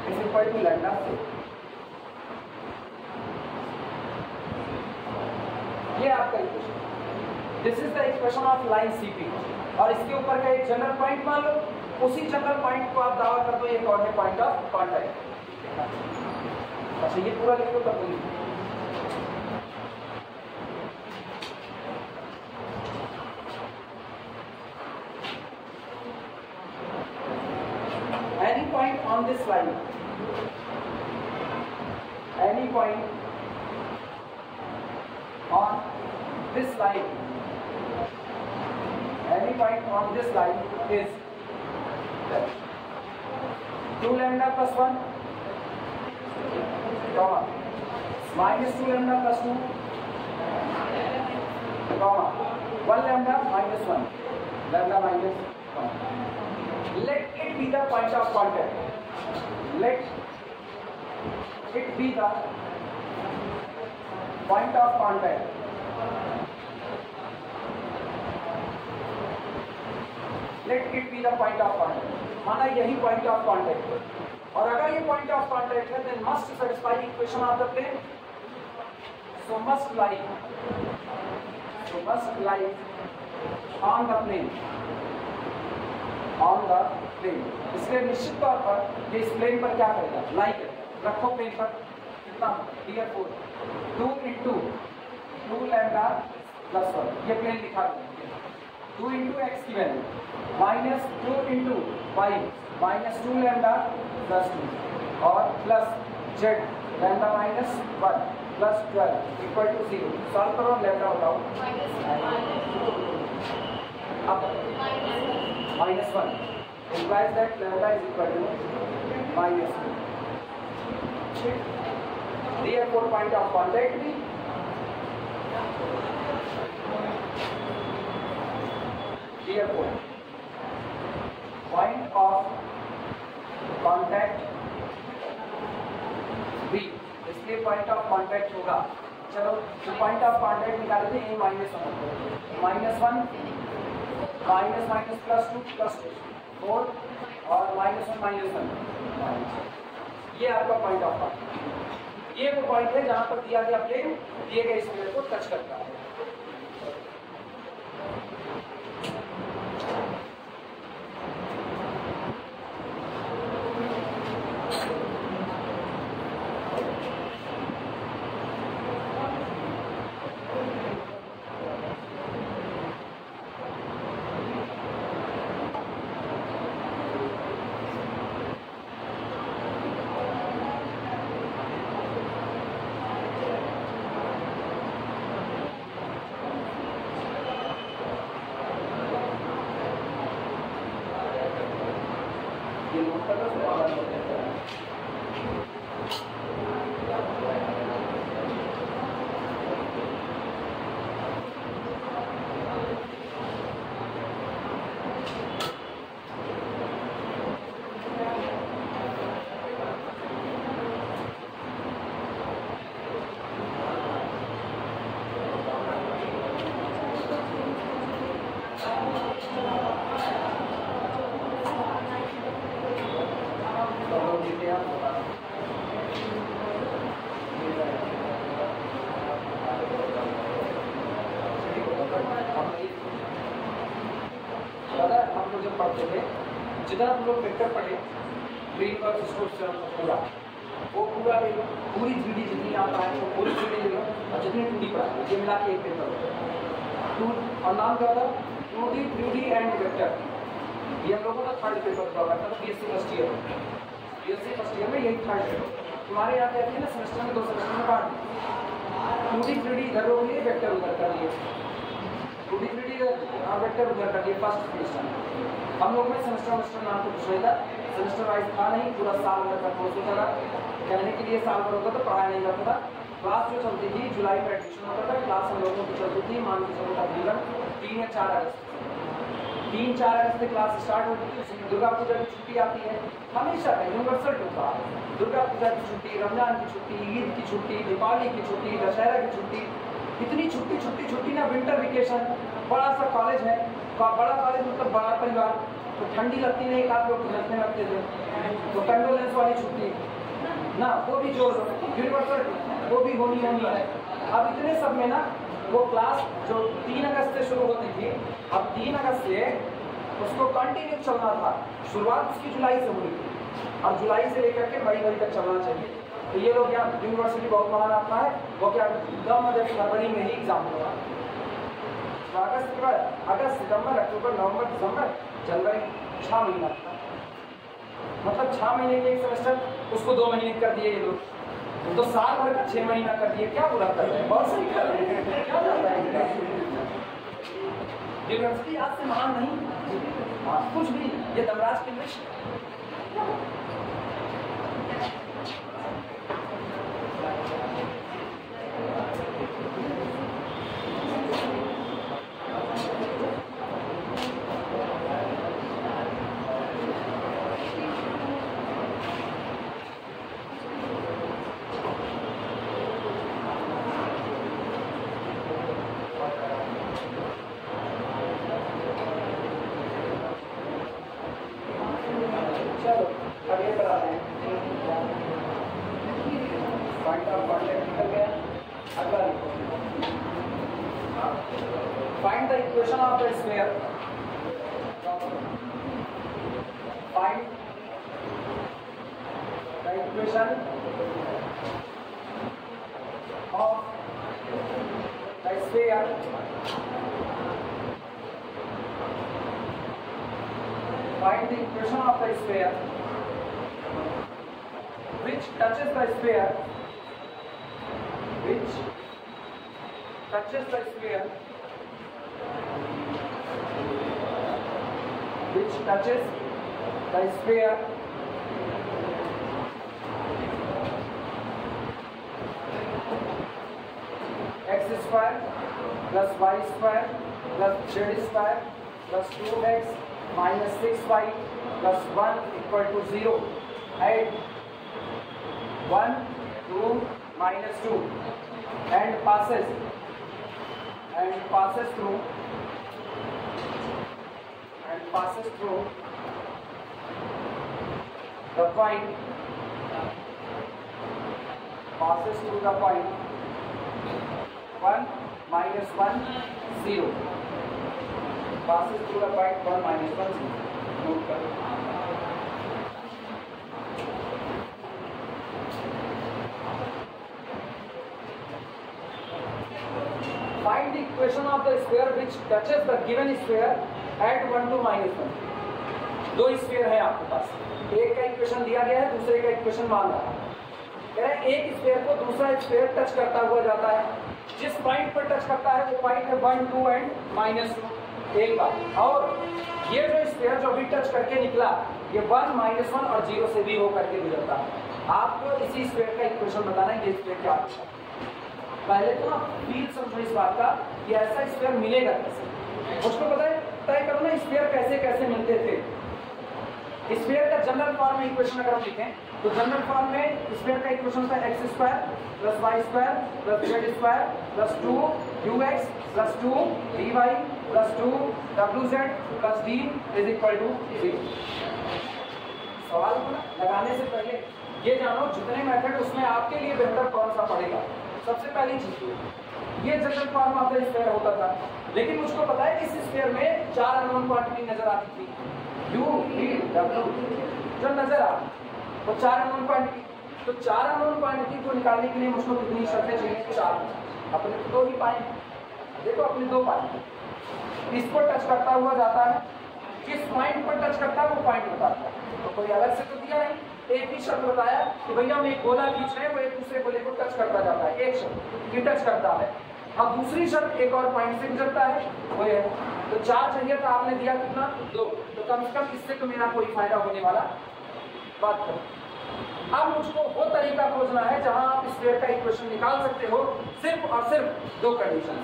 is equal to lambda. ये आपका equation, this is the equation of line CP. और इसके ऊपर का एक जनरल पॉइंट मान लो, उसी जनरल पॉइंट को आप दावा कर दो ये कौन है, पॉइंट ऑफ कांटेक्ट। अच्छा ये पूरा लिख लो तब लिखो। Any point on this line, any point on this line, any point on this line is 2 lambda plus 1 comma minus 2 lambda plus 2 comma 1 lambda minus 1 lambda minus 1. Let it be the point of contact. Let it be the point of contact. Let it be the point of contact. माना यही point of contact है, और अगर ये point of contact है then must satisfy equation of the plane. So must lie on the plane. इसलिए निश्चित तौर पर ये इस प्लेन पर क्या करेगा, लाई करेगा। रखो प्लेन पर कितना, डियर 4 2 into 2 लैम्डा प्लस 1, ये प्लेन लिखा देंगे। 2 into x की value minus 2 into y minus 2 lambda plus 2 और plus z lambda minus 1 plus 12 equal to 0। Solve करो, लैम्डा बताओ, अब minus 1 implies that lambda is equal to minus 2. Therefore, point of contact B. Therefore, point of contact B. इसलिए point of contact होगा। चलो तो point of contact निकाले थे, a minus 1 minus 1 minus minus plus 2 plus 4 और minus 1 minus 1, ये आपका point of contact. ये वो पॉइंट है जहां पर दिया गया प्लेन दिए गए स्फीयर को टच करता है। पढ़ते थे, जितना हम लोग वेक्टर पढ़े ग्रीन और स्टोक्स थ्योरम पूरा वो पूरा ले लो, पूरी 3D जितनी आता है वो पूरी 3D ले लो और जितनी 2D पढ़ा ये मिला के एक पेपर हो। और नाम क्या था 2D 3D एंड वेक्टर ये हम लोगों का थर्ड पेपर हुआ करता था बीएससी फर्स्ट ईयर में। बीएससी फर्स्ट ईयर में यही थर्ड पेपर तुम्हारे यहाँ कहते हैं ना, सेमेस्टर में 2 सेमेस्टर में बांट 2D 3D इधर हो गई, वेक्टर उधर कर दिए, 2D 3D और वेक्टर उधर कर दिए फर्स्ट सेमेस्टर में। हम लोग में सेमेस्टर नाम को कुछ नहीं था, सेमेस्टर वाइज था नहीं, पूरा साल भर का कोर्स होता था। कहने के लिए साल भर होता था, पढ़ाया नहीं जाता था। क्लास जो चलती थी जुलाई में एडमिशन होता था, क्लास हम लोगों की चलती थी मान के चलो तकरीबन 3 या 4 अगस्त, 3-4 अगस्त से क्लास स्टार्ट होती थी। उसमें दुर्गा पूजा की छुट्टी आती है, हमेशा का यूनिवर्सल होता है। दुर्गा पूजा की छुट्टी, रमजान की छुट्टी, ईद की छुट्टी, दीपावली की छुट्टी, दशहरा की छुट्टी, इतनी छुट्टी ना, विंटर वेकेशन। बड़ा सा कॉलेज है, बड़ा कॉलेज मतलब बड़ा परिवार, तो ठंडी लगती नहीं, एक आध लोग घुसने लगते थे, तो कंडोलेंस वाली छुट्टी ना, वो भी जो यूनिवर्सल वो भी होनी है। अब इतने सब में ना वो क्लास जो 3 अगस्त से शुरू होती थी, अब 3 अगस्त से उसको कंटिन्यू चलना था। शुरुआत उसकी जुलाई से हुई थी, और जुलाई से लेकर के मई तक चलना चाहिए। तो ये लोग यहाँ यूनिवर्सिटी बहुत महान आता है, वो क्या फरवरी में ही एग्जाम होगा। अगस्त सितंबर अक्टूबर नवंबर दिसंबर जनवरी 6 महीना, मतलब 6 महीने के एक सेमेस्टर, उसको 2 महीने कर दिए ये लोग, तो साल भर का 6 महीना कर दिए। क्या बुरा कर रहे हैं, बहुत सही कर रहे हैं, क्या जाता है। यूनिवर्सिटी आज से महान नहीं, कुछ भी, ये दमराज के विषय। Find the equation of the sphere. Find the equation of the sphere find the equation of the sphere which touches the sphere which touches the sphere which touches the sphere x square plus y square plus z square plus 2x minus 6y plus 1 equal to 0. Add 1, 2, minus 2 and passes through the point passes through the point 1 minus 1 0 passes through the point 1 minus 1 0. Note करो। Find the equation of the sphere which touches the given sphere at 1 to minus 1. दो sphere है आपके पास, एक का equation दिया गया है, दूसरे का इक्वेशन मान रहा है। कह रहे हैं एक स्फीयर को दूसरा स्फीयर टच करता हुआ जाता है, जिस पॉइंट पर टच करता है वो पॉइंट है 1, 2 एंड -2 एक बार, और ये जो स्फीयर जो भी टच करके निकला ये 1, -1 और 0 से भी होकर के गुजरता है। आपको इसी स्फीयर का इक्वेशन बताना है, ये स्फीयर क्या है। पहले तो आप फील समझो इस बात का कि ऐसा स्फीयर मिलेगा कैसे, उसको पता है, तय करो ना स्फीयर कैसे कैसे मिलते थे। स्फीयर का जनरल फॉर्म में इक्वेशन अगर हम लिखें तो जनरल फॉर्म में स्फीयर का इक्वेशन था x square plus y square plus z square plus 2 ux plus 2 dy plus 2 wz plus d is equal to 0। सवाल लगाने से पहले ये जानो जितने मेथड उसमें आपके लिए बेहतर कौन सा पड़ेगा। सबसे पहली चीज ये general form of the sphere होता था, लेकिन मुझको पता है इस स्फीयर में 4 अननोन क्वांटिटी नजर आती थी, u v w जो नजर आ वो 4 अननोन क्वांटिटी। तो 4 अननोन क्वांटिटी को निकालने के लिए मुझको कितनी शर्तें चाहिए? 4। अपने तो 2 ही पाए, देखो अपने 2 पाए, इसको टच करता हुआ जाता है किस पॉइंट पर टच करता है वो पॉइंट बताता है। तो कोई अलग से तो दिया नहीं, एक ही शर्त बताया कि भैया हम एक गोला खींच रहे हैं, वो एक दूसरे गोले को टच करता जाता है, एक शर्त कि टच करता है। अब दूसरी शर्त एक और पॉइंट से गुजरता है, वो है तो 4 चाहिए था, आपने दिया कितना 2, तो कम से कम इससे तो मेरा कोई फायदा होने वाला बात करो। अब मुझको वो तरीका खोजना है जहां आप स्फीयर का इक्वेशन निकाल सकते हो सिर्फ और सिर्फ 2 कंडीशन,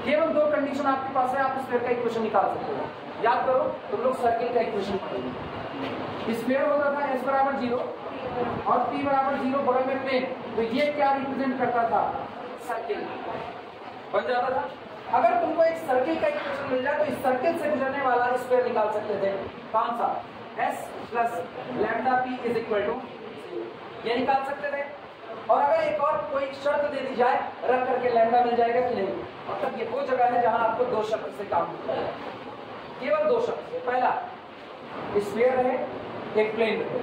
केवल 2 कंडीशन आपके पास है, आप स्फीयर का इक्वेशन निकाल सकते हो। याद करो तुम लोग सर्किल का इक्वेशन पढ़ेंगे, स्फीयर होता था s बराबर 0 और p बराबर 0, बगल में प्लेन, तो ये क्या रिप्रेजेंट करता था, सर्किल बन जाता था। अगर तुमको एक सर्किल का इक्वेशन मिल जाए तो इस सर्किल से गुजरने वाला स्फीयर निकाल सकते थे, कौन सा, s plus lambda p is equal to, ये निकाल सकते थे। और अगर एक और कोई शर्त दे दी जाए, रख करके लैम्डा मिल जाएगा कि नहीं, मतलब ये वो जगह है जहां आपको 2 शर्त से काम होता है, केवल 2 शर्त से। पहला स्फीयर रहे, एक प्लेन रहे,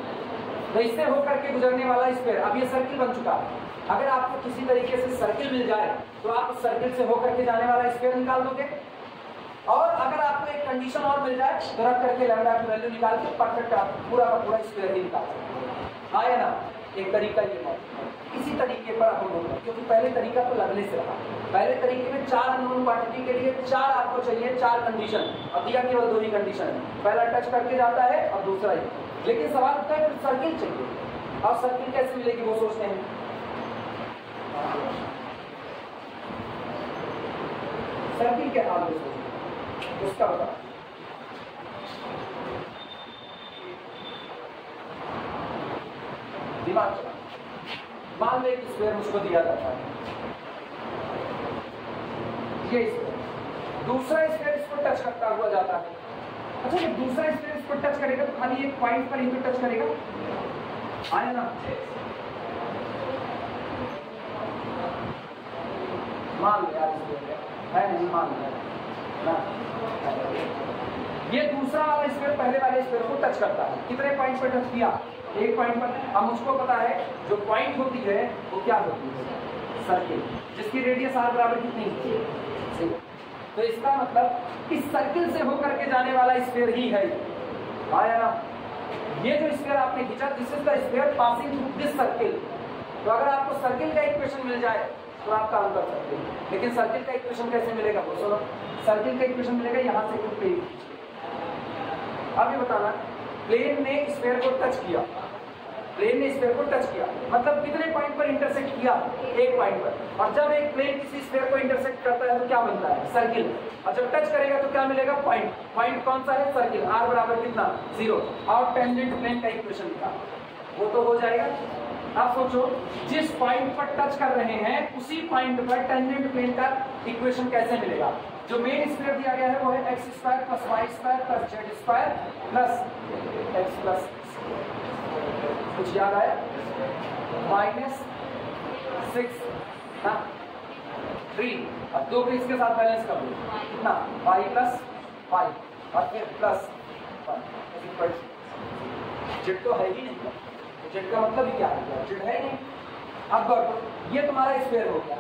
तो इससे होकर के गुजरने वाला स्फीयर, अब ये सर्किल बन चुका है, अगर आपको किसी तरीके से सर्किल मिल जाए तो आप उस सर्किल से होकर के जाने वाला स्फीयर निकाल दोगे। और अगर आपको एक कंडीशन और मिल जाए तो रख करके लैम्डा की वैल्यू निकाल के परफेक्ट पूरा का पूरा स्फीयर ही निकाल सकते, आया ना, एक तरीका ये है। इसी तरीके पर हम लोग, क्योंकि पहले तरीका तो लगने से रहा, पहले तरीके में 4 अननोन क्वांटिटी के लिए 4 आपको चाहिए, 4 कंडीशन, अब दिया केवल 2 ही कंडीशन है, पहला टच करके जाता है और दूसरा ही। लेकिन सवाल उठता है सर्किल चाहिए, और सर्किल कैसे मिलेगी वो सोचते हैं। सर्किल के नाम से सोचते, उसका बता, दिमाग चला। मान ले कि स्क्वायर मुझको दिया जाता है, ये स्क्वायर, दूसरा स्क्वायर इसको टच करता हुआ जाता है। अच्छा, ये दूसरा स्क्वायर इसको टच करेगा तो खाली एक पॉइंट पर ही तो टच करेगा, आया ना। मान लो यार है नहीं, मान लो ना, ये दूसरा वाला स्क्वायर पहले वाले स्क्वायर को टच करता है, कितने पॉइंट पर टच किया, एक पॉइंट पर। अब मुझको पता है जो पॉइंट होती है वो क्या होती है, सर्किल, जिसकी रेडियस r बराबर कितनी है, तो इसका मतलब इस सर्किल से होकर के जाने वाला स्फीयर ही है, आया ना। ये जो स्फीयर आपने खींचा, this is the sphere passing through this circle. तो अगर आपको सर्किल का इक्वेशन मिल जाए तो आप काम कर सकते हैं, लेकिन सर्किल का इक्वेशन कैसे मिलेगा वो सुनो। सर्किल का इक्वेशन मिलेगा यहाँ से कुछ प्लेन, अब ये बताना, प्लेन ने स्फीयर को टच किया, प्लेन ने स्फीयर को टच किया, मतलब कितने पॉइंट पर इंटरसेक्ट किया, एक पॉइंट पर। और जब एक प्लेन किसी स्फीयर को इंटरसेक्ट करता है तो क्या बनता है, सर्किल, और जब टच करेगा तो क्या मिलेगा, पॉइंट। पॉइंट कौन सा है, सर्किल, r बराबर कितना, 0, और टेंजेंट प्लेन का इक्वेशन लिखा, वो तो हो जाएगा। अब सोचो, जिस पॉइंट पर टच कर रहे हैं उसी पॉइंट पर टेंजेंट प्लेन का इक्वेशन कैसे मिलेगा। जो मेन स्फीयर दिया गया है वो है x² + y² + z² plus x plus, कुछ याद आया, -6 ना 3, अब 2 को इसके साथ बैलेंस कर दो, कितना, y + 5 और फिर प्लस 1, जेड तो है ही नहीं, जेड का मतलब ही क्या है, जेड है नहीं। अब ये तुम्हारा स्फीयर हो गया।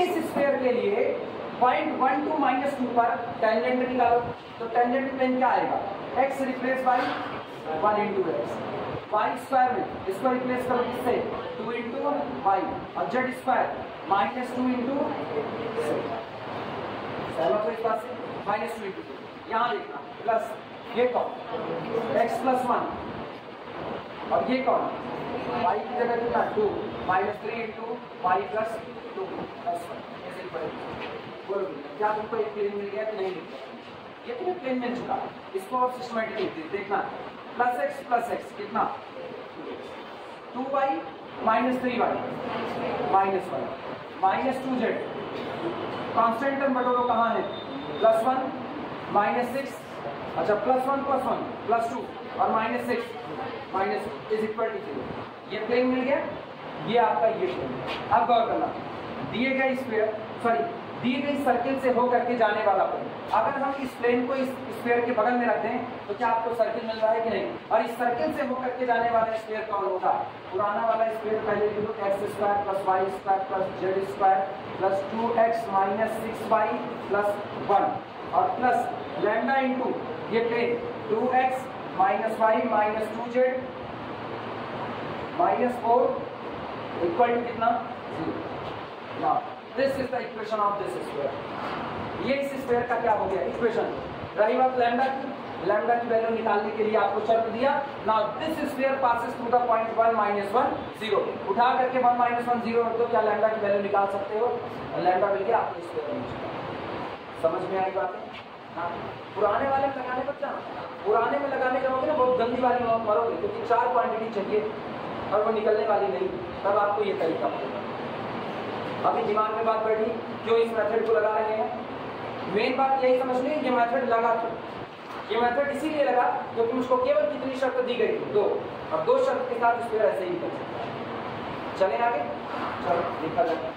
इस स्फीयर के लिए पॉइंट 1 2 -2 पर टेंजेंट निकालो, तो टेंजेंट प्लेन क्या आएगा, x replace by 1 × x, y² में इसको रिप्लेस करो किससे, 2 × y, और z² -2 × सहमत हो इस बात से, -2 × यहाँ देखना, प्लस ये कौन, x + 1, और ये कौन, y की जगह कितना, 2, -3 × y + 2 + 1, ऐसे पड़ेगा। बोलो क्या तुमको एक प्लेन मिल गया कि नहीं मिल गया, ये तुम्हें प्लेन मिल चुका, इसको और सिस्टमैटिकली देखना, +x + x कितना, 2y -3y -1 -2z, constant term बटोरो कहाँ है, +1 -6, अच्छा +1 + 1 +2 और -6 इज इक्वल टू 0, ये प्लेन मिल गया, ये आपका ये प्लेन। अब गौर करना, दिए गए स्फीयर, सॉरी दी गई सर्किल से होकर के जाने वाला प्लेन, अगर हम इस प्लेन को इस स्फीयर के बगल में रख दें तो क्या आपको सर्किल मिल रहा है कि नहीं, और इस सर्किल से होकर के जाने वाला स्फीयर कौन होगा, पुराना वाला स्फीयर पहले लिखो, x² + y² + z² + 2x - 6y + 1 और प्लस लैम्डा × ये plane 2x minus y minus 2z minus 4 equal to कितना 0। Now this is the equation of this square. ये इस स्क्वायर का क्या हो गया इक्वेशन। रही बात लैम्डा की वैल्यू निकालने के लिए आपको शर्त दिया। Now this square passes through the point 1 minus 1 0। उठा करके 1 माइनस 1 0 रख दो, क्या लैम्डा की वैल्यू निकाल सकते हो। लैम्डा मिल गया आपको स्क्वायर में। समझ में आई बात है। हाँ, पुराने वाले में लगाने बच्चा, पुराने में लगाने जाओगे ना बहुत गंदी वाली मरोगे, क्योंकि 4 क्वांटिटी चाहिए और वो निकलने वाली नहीं, तब आपको ये तरीका पड़ेगा। अभी दिमाग में बात बैठी क्यों इस मेथड को लगा रहे हैं। मेन बात यही समझनी है, ये मेथड लगा क्यों। ये मेथड इसीलिए लगा क्योंकि मुझको केवल कितनी शर्त दी गई थी 2। अब 2 शर्त के साथ स्क्वायर ऐसे ही निकल सकता है। चलें आगे, चलो लिखा जाए।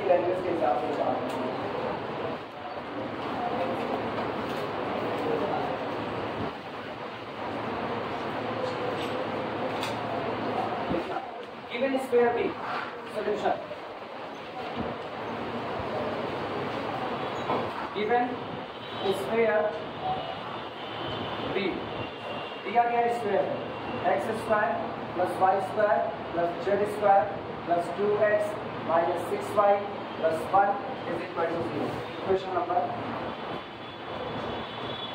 लैंग्वेज के हिसाब से given square b solution given square b दिया गया square x square plus y square plus z square plus 2x minus 6y plus 1 is equal to 0। Question number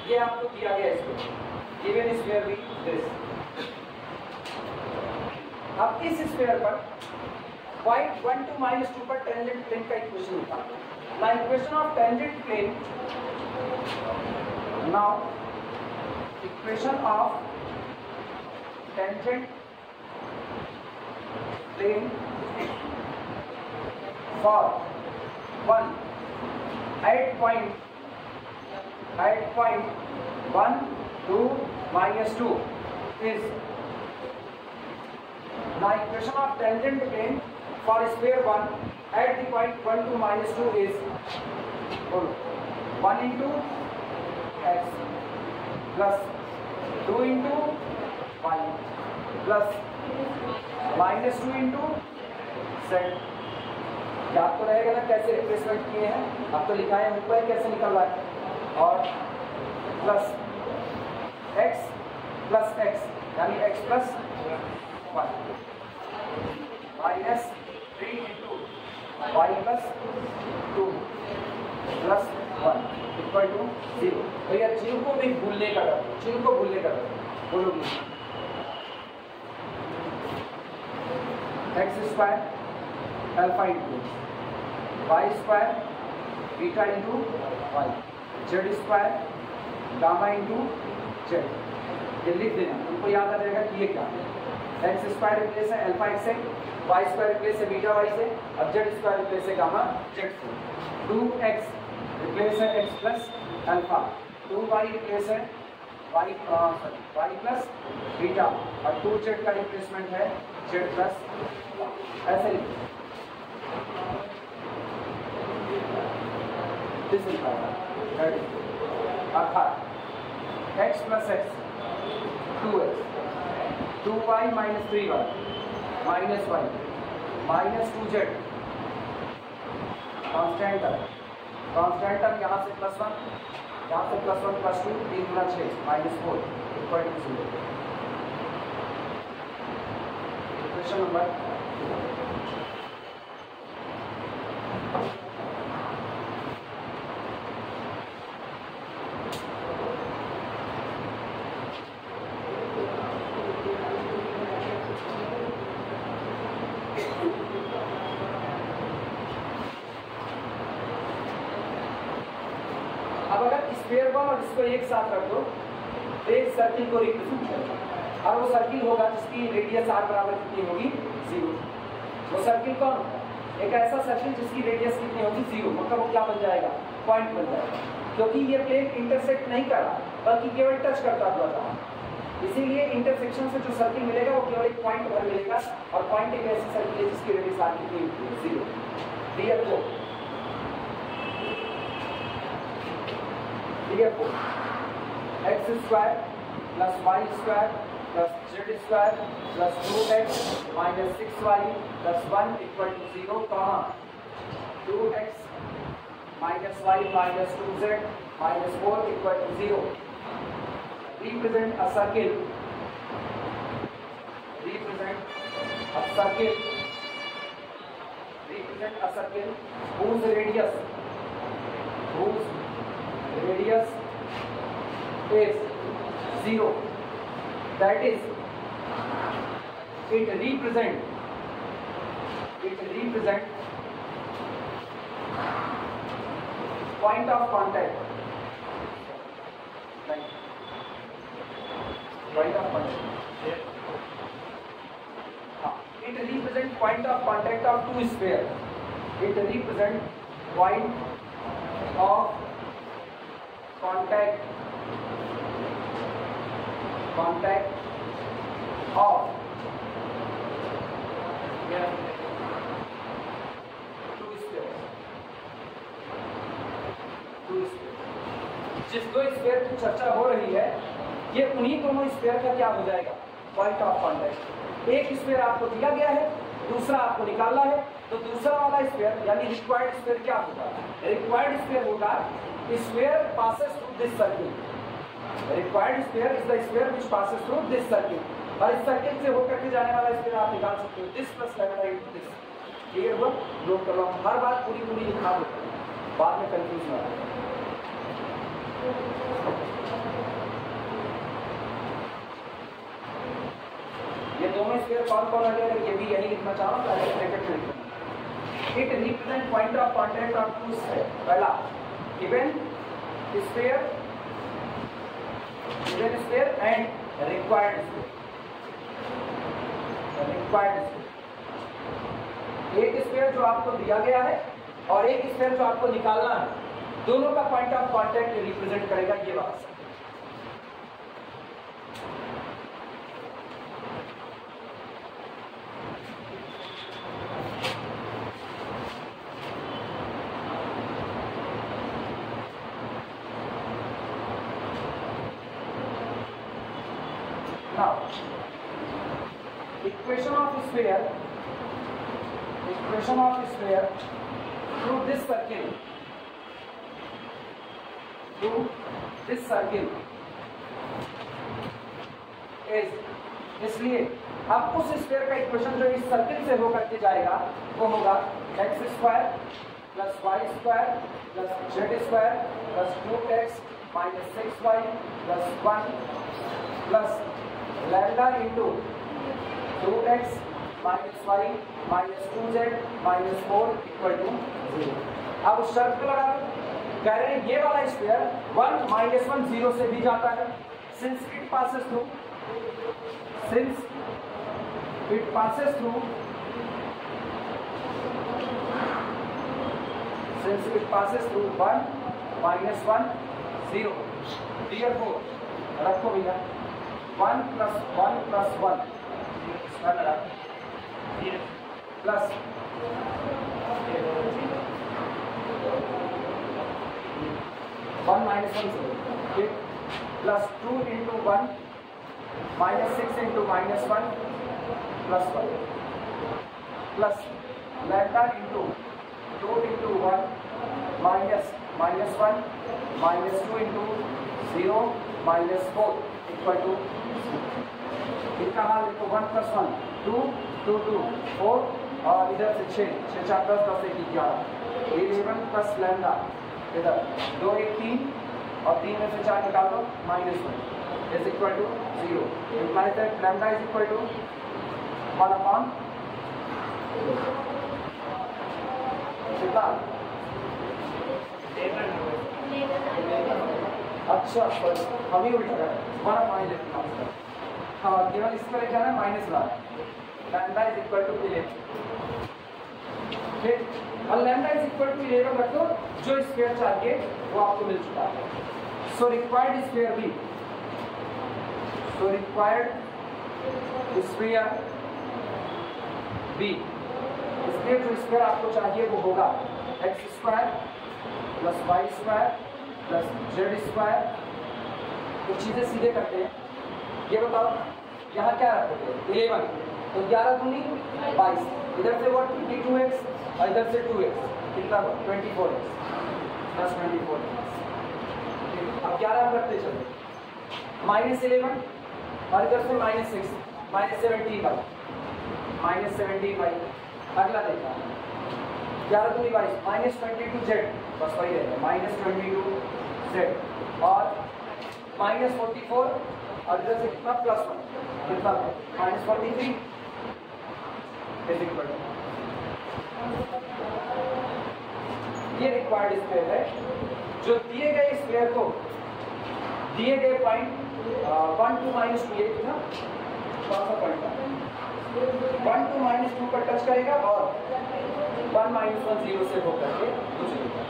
ये आपको दिया गया इसको गिवन स्क्वायर बी दिस। अब इस स्क्वायर पर पॉइंट 1 to -2 पर टेंजेंट प्लेन का इक्वेशन निकालो। Now equation of tangent plane, now equation of tangent plane for 1 at point 1 to -2 is now equation of tangent plane for sphere 1 at the point 1 to -2 is 1 into x plus 2 into y plus -2 into z। याद तो रहेगा ना कैसे replacement किए हैं। अब तो लिखा है ऊपर कैसे निकलवाए, और प्लस x यानी x plus 1 minus 3 into y plus 2 plus 1 equal to 0। भैया चिन्ह को भी भूलने का डर, चिन्ह को भूलने का डर बोलोगे। X square alpha into y square beta into y z square gamma into z. ये लिख देना, उनको याद आ जाएगा कि ये क्या है। एक्स स्क्वायर रिप्लेस है अल्फा एक्स से, वाई स्क्वायर रिप्लेस है बीटा वाई से, अब जेड स्क्वायर रिप्लेस है गामा जेड से। 2x रिप्लेस है x plus alpha, 2y replace है वाई प्लस बीटा, और 2z का रिप्लेसमेंट है जेड प्लस। ऐसे लिखो अर्थात x plus x 2x 2y minus 3y minus y minus 2z constant term यहाँ से प्लस 1, यहाँ से प्लस 1 प्लस 2 3 गुना 6 minus 4 equal to 0। Question number square ball और इसको एक साथ रख दो तो एक सर्किल को रिप्रेजेंट करेगा, और वो सर्किल होगा जिसकी रेडियस r बराबर कितनी होगी 0। वो सर्किल कौन होगा? एक ऐसा सर्किल जिसकी रेडियस कितनी होगी 0, मतलब वो क्या बन जाएगा पॉइंट बन जाएगा, क्योंकि ये प्लेन इंटरसेक्ट नहीं कर रहा बल्कि केवल टच करता हुआ था। इसीलिए इंटरसेक्शन से जो सर्किल मिलेगा वो केवल एक पॉइंट पर मिलेगा, और पॉइंट एक ऐसी सर्किल है जिसकी रेडियस आर कितनी होती है, 0। क्लियर हो? क्लियर हो? x square plus y square plus z square plus 2x minus 6y plus 1 equal to 0, comma 2x minus y minus 2z minus 4 equal to 0। Represent a circle. Represent a circle. Represent a circle whose radius is 0. That is, it represent point of contact. Right. Point of contact. It represents point of contact of two spheres. It represents point of contact of two spheres. जिस दो sphere की चर्चा हो रही है, ये उन्हीं दोनों स्फीयर का क्या हो जाएगा, पॉइंट ऑफ कांटेक्ट। एक स्फीयर आपको दिया गया है, दूसरा आपको निकालना है, तो दूसरा वाला स्फीयर यानी रिक्वायर्ड स्फीयर क्या होगा, रिक्वायर्ड स्फीयर होगा sphere passes through this circle. Required sphere is the sphere which passes through this circle, और इस सर्किल से होकर के जाने वाला स्फीयर आप निकाल सकते हो this plus lambda into this. Clear हुआ? नोट कर लो, हर बात पूरी लिखा दो, बाद में कंफ्यूज ना हो। ये दोनों स्फीयर कौन है, ये भी यही लिखना चाहो तो ब्रैकेट में लिखना। It represent point of contact of two sphere. पहला given sphere and required sphere. एक स्फीयर जो आपको दिया गया है और एक स्फीयर जो आपको निकालना है, दोनों का पॉइंट ऑफ कांटेक्ट रिप्रेजेंट करेगा ये बात। Now, equation of sphere through this circle is, इसलिए अब उस स्फीयर का इक्वेशन जो इस सर्किल से होकर के जाएगा वो होगा x square plus y square plus z square plus 2x minus 6y plus 1 plus lambda into 2x minus y minus 2z minus 4 equal to 0। अब उस शर्त को लगा दो, कह रहे हैं ये वाला स्फीयर 1 माइनस 1 0 से भी जाता है, since it passes through 1 minus 1 0। Therefore रखो भैया 1 plus 1 plus 1 plus 1 minus 1 0 plus 2 into 1 minus 6 into minus 1 plus 1 plus lambda into 2 into 1 minus 1 minus 2 into 0 minus 4 equal to इसका मान देखो 1 plus 1 2 2 2 4 और इधर से 6 4 10 10 1 11 11 प्लस लैम्डा इधर 2 1 3 और 3 में से 4 निकाल दो -1 is equal to 0 implies that lambda is equal to 1 upon कितना। अच्छा हम ही उल्टा करें 1 upon 11। हाँ केवल इस पर क्या है माइनस ला लैम्डा इज इक्वल टू 11। फिर और लैम्डा इज इक्वल टू 11 रख दो, जो स्क्वायर चाहिए वो आपको मिल चुका है। सो रिक्वायर्ड स्क्वायर भी तो रिक्वायर्ड स्फीयर बी, इसलिए जो स्क्वायर आपको चाहिए वो होगा x square plus y square plus z square. कुछ चीजें सीधे करते हैं। ये बताओ यहाँ क्या रखोगे 11, तो 11 दूनी 22, इधर से वो 22x और इधर से 2x, कितना 24x प्लस 24x। अब 11 करते चलो -11 और इधर से -6 -17 अगला देखा 11 दूनी 22 -22z, बस वही रहेगा -22z और -44 और इधर से कितना +1 कितना -43 इज इक्वल टू। ये रिक्वायर्ड स्क्वायर है जो दिए गए स्क्वायर को दिए गए पॉइंट 1 2 -2 ये ना कौन सा पॉइंट था 1 2 -2 पर टच करेगा और 1 -1 0 से होकर के गुजरेगा।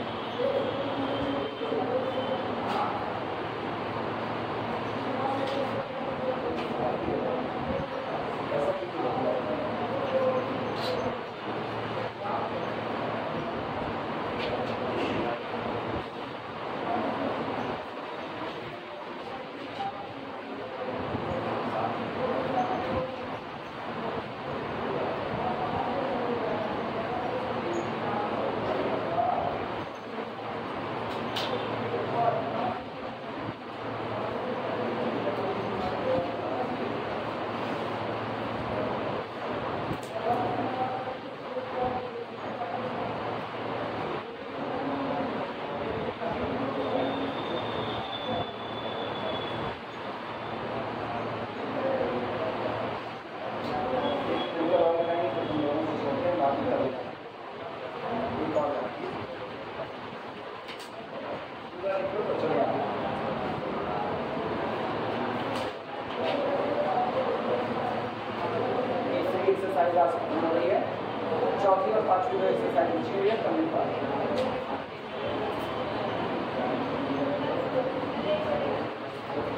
चौथी और पांचवी में एक्सरसाइज पूछी हुई है करने पर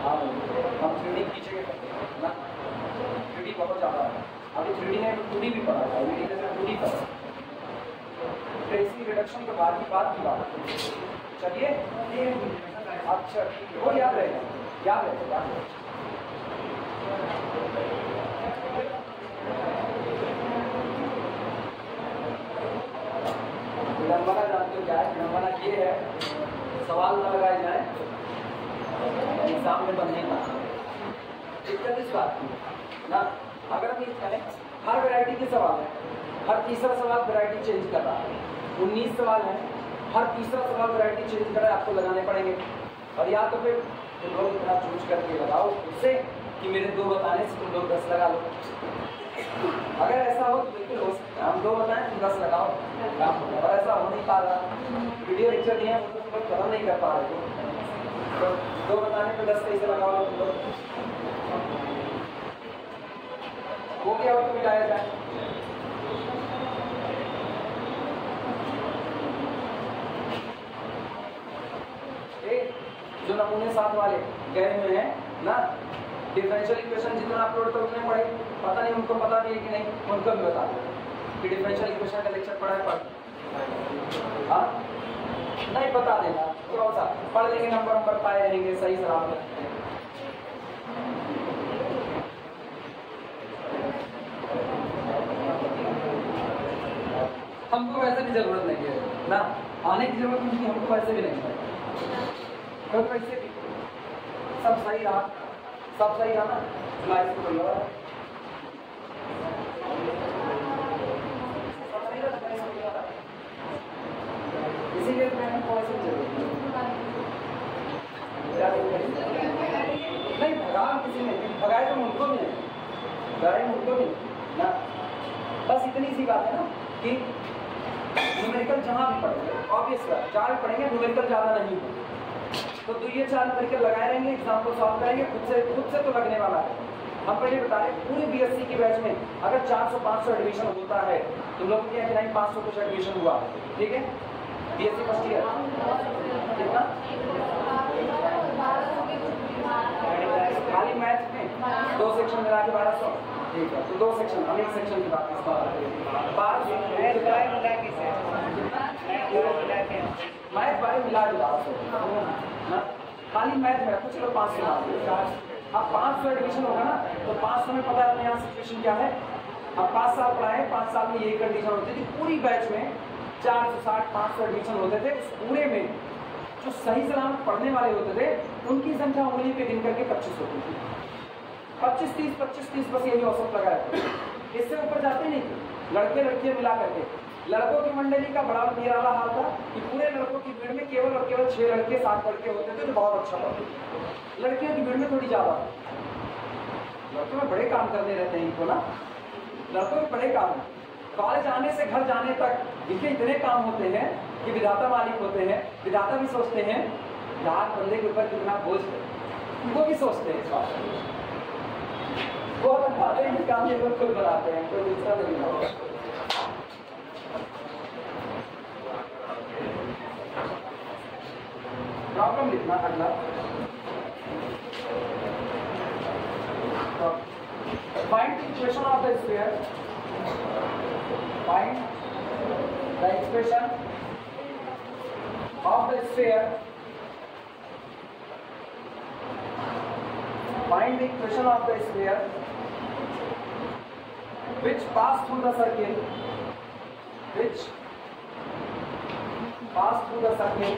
हम 3D खींचेंगे ना, 3D बहुत ज़्यादा है। अभी 3D ने 2D भी पढ़ा था, अभी 2D पढ़ा। ट्रेसिंग रिडक्शन के बाद की बात चलिए अच्छा वो याद रहेगा विडम्बना जानते हो क्या है? विडम्बना ये है सवाल न लगाए जाए एग्जाम में बनने का। दिक्कत इस बात की ना, अगर हम ये करें हर वैरायटी के सवाल है, हर तीसरा सवाल वैरायटी चेंज कर रहा है, 19 सवाल है, हर तीसरा सवाल वैरायटी चेंज कर रहा है, आपको लगाने पड़ेंगे। और या तो फिर तुम लोग इतना चूज करके लगाओ उससे कि मेरे 2 बताने से तुम लोग 10 लगा लो। अगर ऐसा हो तो बिल्कुल हो सकता है, हम 2 बताएं तुम 10 लगाओ काम होगा। और ऐसा हो नहीं पा रहा, वीडियो लेक्चर दिए हैं वो तो तुम लोग खत्म नहीं कर पा रहे हो, तो 2 बताने पे 10 कैसे लगाओ तुम लोग? वो क्या हो तो मिलाया जाए। जो नमूने 7 वाले गए हुए हैं ना, डिफरेंशियल इक्वेशन जितना अपलोड कर उतने पढ़े, पता नहीं उनको पता भी है कि नहीं, उनको भी बता दो कि डिफरेंशियल इक्वेशन का लेक्चर पढ़ा है हाँ नहीं बता देना, थोड़ा सा पढ़ लेंगे, नंबर पाए रहेंगे सही सलामत। हमको वैसे भी जरूरत नहीं है ना, आने की जरूरत नहीं, हमको वैसे भी नहीं है, तो वैसे भी सब सही रहा ना, लाइफ को बोलो इसीलिए मैं हमको वैसे जरूरत नहीं, भगा किसी ने भगाए तो उनको भी नहीं भगाए, उनको भी ना। बस इतनी सी बात है ना कि न्यूमेरिकल जहाँ भी पढ़ेंगे ऑब्वियस बात जहाँ भी पढ़ेंगे न्यूमेरिकल ज़्यादा नहीं हो, तो 2 या 4 न्यूमेरिकल लगाए रहेंगे, एग्जाम को सॉल्व करेंगे, खुद से तो लगने वाला है। हम पहले बता रहे पूरे बीएससी की बैच में अगर 400-500 एडमिशन होता है, तुम लोग क्या कि नहीं 500 कुछ एडमिशन हुआ, ठीक है बीएससी फर्स्ट ईयर कितना खाली मैथ में सेक्शन मिला के 1200, ठीक है। तो 2 सेक्शन, हम एक सेक्शन की बात करते हैं। मैथ बाय मिला के 1200 खाली मैथ है, कुछ लोग 500। अब 500 एडमिशन होगा ना, तो 500 में पता है यहाँ सिचुएशन क्या है। अब 5 साल पढ़ाए, 5 साल में यही कंडीशन होती थी, पूरी बैच में 460 500 एडमिशन होते थे। उस पूरे में जो सही सलामत पढ़ने वाले होते थे उनकी संख्या उंगली पे गिन करके 25 होती थी। 25-30 बस यही औसत लगाया था, इससे ऊपर जाते नहीं थे। लड़के लड़कियां मिला करके लड़कों की मंडली का बड़ा निराला हाल था कि पूरे लड़कों की भीड़ में केवल और केवल 6 लड़के 7 लड़के होते थे, तो बहुत अच्छा पढ़ते। लड़कियों की भीड़ में थोड़ी ज्यादा, लड़कों में बड़े काम करने रहते हैं इनको ना, लड़कों में बड़े काम। कॉलेज आने से घर जाने तक इनके इतने काम होते हैं कि विधाता मालिक होते हैं। विधाता भी सोचते हैं यार बंदे के ऊपर कितना बोझ है, वो भी सोचते हैं इस बात को। वो बताते हैं काम ये लोग खुद बनाते हैं, कोई दूसरा नहीं होगा। प्रॉब्लम लिखना अगला, find the equation of the sphere. Find the expression of the sphere. Find the equation of the sphere which pass through the circle. Which pass through the circle.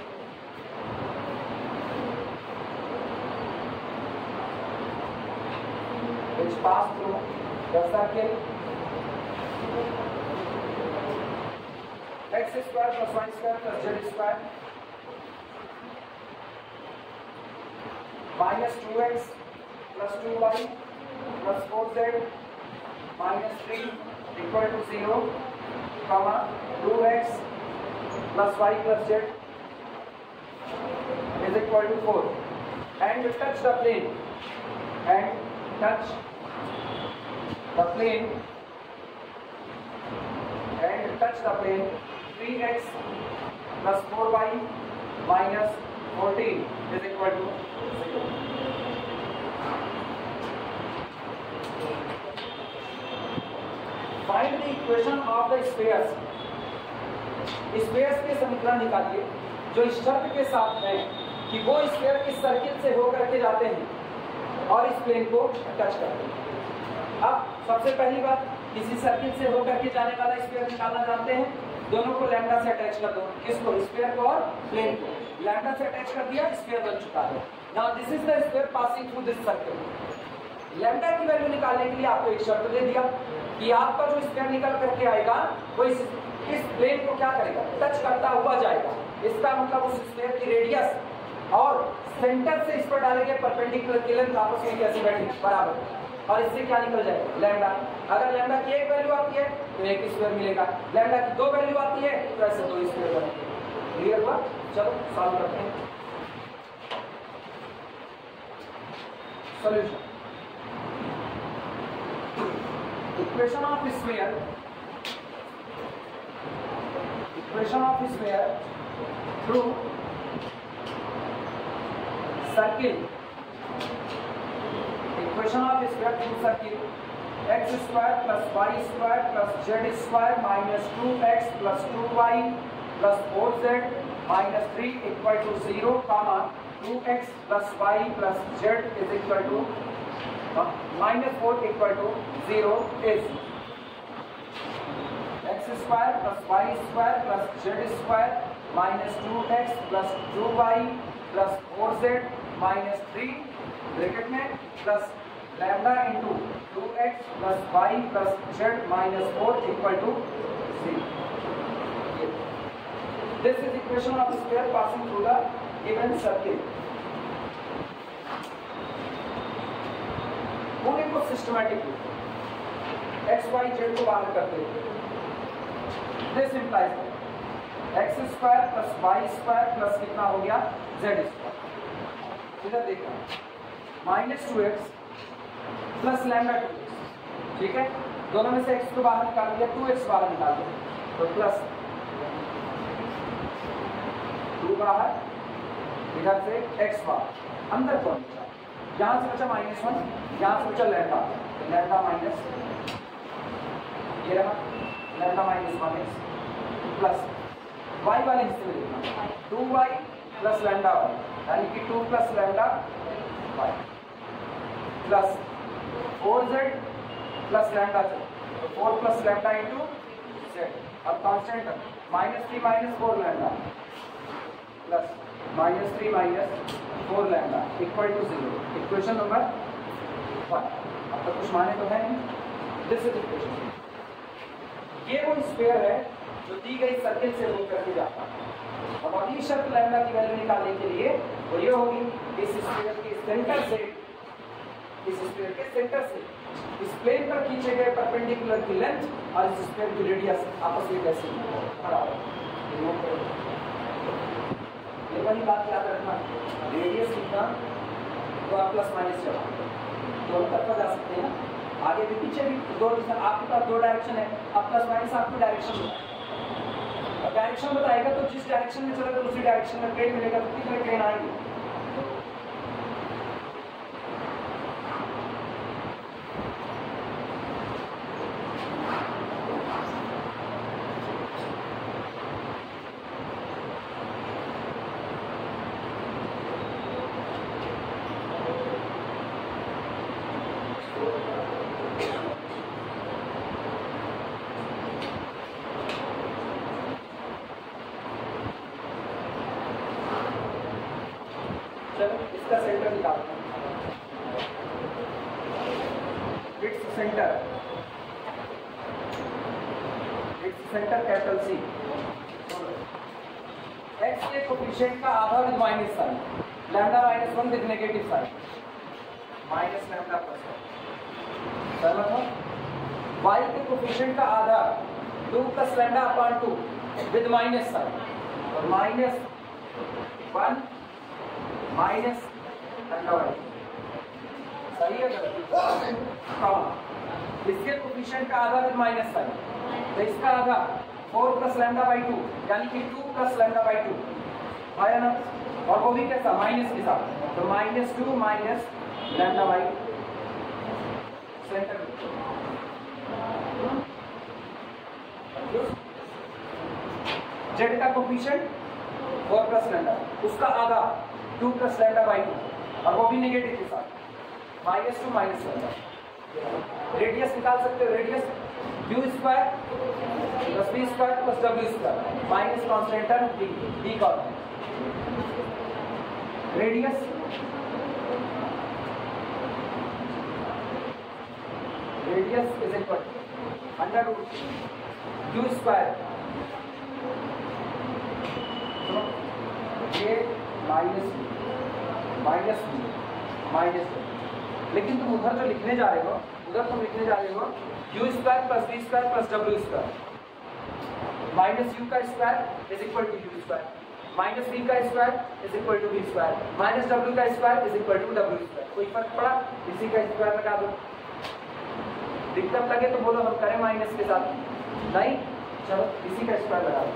Which pass through the circle. X square plus y square plus z square minus 2x plus 2y plus 4z minus 3 equal to 0, comma 2x plus y plus z is equal to 4, and touch the plane, and touch the plane, and touch the plane. 3x plus 4y minus 14 is equal to 0. Find the equation of the spheres. Spheres के समीकरण निकालिए जो इस शर्त के साथ है कि वो स्फीयर इस सर्किल से होकर के जाते हैं और इस प्लेन को टच करते हैं। अब सबसे पहली बात, किसी सर्किल से होकर के जाने वाला स्फीयर निकालना जानते हैं। दोनों को लैम्डा से अटैच कर दो, किसको, स्फीयर को और प्लेन को। लैम्डा से अटैच कर दिया, स्फीयर बन चुका है। Now this is the sphere passing through this circle. Lambda की वैल्यू निकालने के लिए आपको एक शर्त दे दिया कि आपका जो स्फीयर निकल करके आएगा वो इस प्लेन को क्या करेगा, टच करता हुआ जाएगा। इसका मतलब उस स्फीयर की रेडियस और सेंटर से इस पर डालेंगे परपेंडिकुलर की लेंथ आपस में कैसे बैठेगी, बराबर, और इससे क्या निकल जाएगा, लैम्डा। अगर लैम्डा की एक वैल्यू आती है तो एक स्क्वायर मिलेगा, लैम्डा की 2 वैल्यू आती है तो ऐसे 2 स्क्वायर बनेंगे। क्लियर हुआ? चलो सॉल्व करते हैं। Solution, equation of sphere, equation of sphere through circle, equation of sphere through circle x square plus y square plus z square minus 2x plus 2y plus 4z minus 3 equal to 0, comma 2x plus y plus z is equal to minus 4 equal to 0 is x square plus y square plus z square minus 2x plus 2y plus 4z minus 3 bracket में plus lambda into 2x plus y plus z minus 4 equal to 0. This is equation of sphere passing through the given circle. पूरे को systematically x y z को बाहर करते हैं। This implies x square plus y square plus कितना हो गया z square। इधर देखना minus 2x plus lambda 2x, ठीक है। दोनों में से x को बाहर निकाल दिया, 2x बाहर निकाल दिया, तो प्लस 2 बाहर, इधर से x बाहर, अंदर कौन बचा, यहाँ से बचा -1, यहाँ से बचा लैम्डा, लैम्डा माइनस ये रहा लैम्डा -1x प्लस y वाले हिस्से में लिखना 2y प्लस लैम्डा y, यानी कि 2 plus lambda y plus 4z plus lambda z, तो 4 प्लस लैम्डा इंटू z। अब constant -3 minus 4 lambda plus -3 minus 4 lambda equal to 0। Equation number 1। अब तक कुछ माने तो है नहीं। This is equation. ये वो स्फीयर है जो दी गई सर्किल से मूव करके जाता है। अब अगली शर्त लैम्डा की वैल्यू निकालने के लिए वो ये होगी इस स्फीयर के सेंटर से, इस स्फीयर के सेंटर से इस प्लेन पर खींचे गए परपेंडिकुलर की लेंथ और इस स्फीयर की रेडियस आपस में कैसे बराबर। ये वाली बात याद रखना, रेडियस कितना तो आप प्लस माइनस चला दोनों तरफ जा सकते हैं ना, आगे भी पीछे भी दो, आपके पास 2 डायरेक्शन है, अब प्लस माइनस आपको डायरेक्शन बताएगा। डायरेक्शन बताएगा तो जिस डायरेक्शन में चलेगा दूसरी डायरेक्शन में ट्रेन मिलेगा, तो कितने ट्रेन आएंगे। इसका सेंटर निकालते हैं। It's centre capital C। x के कोफिशिएंट का आधा with minus sign, lambda -1 with negative sign, minus lambda plus 1। समझ लो, y के कोफिशिएंट का आधा 2 plus lambda upon 2 with minus sign, और -1 माइनस लैम्डा y। सही है इसके कोफिशिएंट का आधा विद माइनस साइन, तो इसका आधा 4 प्लस लैम्डा बाई 2, यानी कि 2 प्लस लैम्डा बाई 2 आया ना, और वो भी कैसा माइनस के साथ, तो -2 minus lambda by centre. Z का कोफिशिएंट 4 प्लस लैम्डा, उसका आधा 2 प्लस लैम्डा बाई 2, और वो भी नेगेटिव के साथ, -2 माइनस लैम्डा। रेडियस निकाल सकते हो, radius u square plus v square plus w square minus constant d, d constant. Radius is equal under root u square a minus, लेकिन तुम उधर जो लिखने जा रहे हो, उधर तुम लिखने जा रहे हो u square plus v square plus w square, minus u का square is equal to u square, minus v का square is equal to v square, minus w का square is equal to w square. कोई फर्क पड़ा? इसी का square लगा दो। दिक्कत लगे तो बोलो हम करें माइनस के साथ, नहीं चलो इसी का स्क्वायर लगा दो।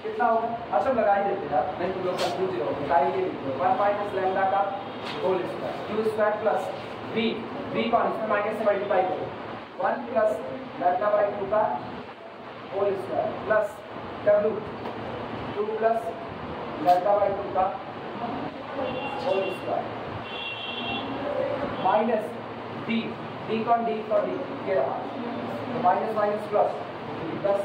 कितना होगा? अच्छा लगा ही देते यार, नहीं तो लोग कंफ्यूज हो गए। ये लिख दो 1 माइनस लैम्डा का whole square, u square plus v कौन इसमें माइनस से मल्टीप्लाई करो, 1 प्लस लैम्डा बाई 2 का whole square plus w 2 plus lambda by 2 का होल स्क्वायर माइनस d कौन d ये रहा, तो minus minus plus plus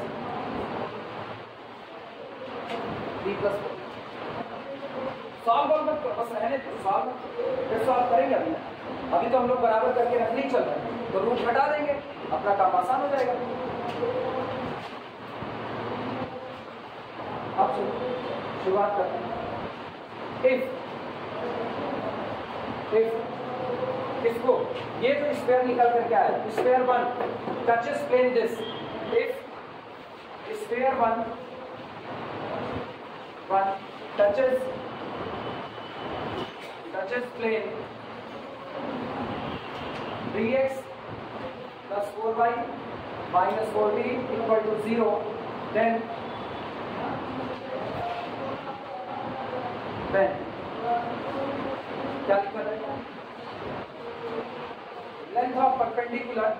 d plus. Solve बस रहने दो, सॉल्व करेंगे अभी तो हम लोग बराबर करके रख नहीं चल रहे, तो रूट हटा देंगे, अपना काम आसान हो जाएगा। अब शुरुआत करते हैं। इफ इसको ये तो स्क्वायर निकल कर क्या है, square 1 touches plane this, if square 1 touches plane 3x plus 4y minus 4b equal to 0, then क्या लिखा जाएगा? Length of perpendicular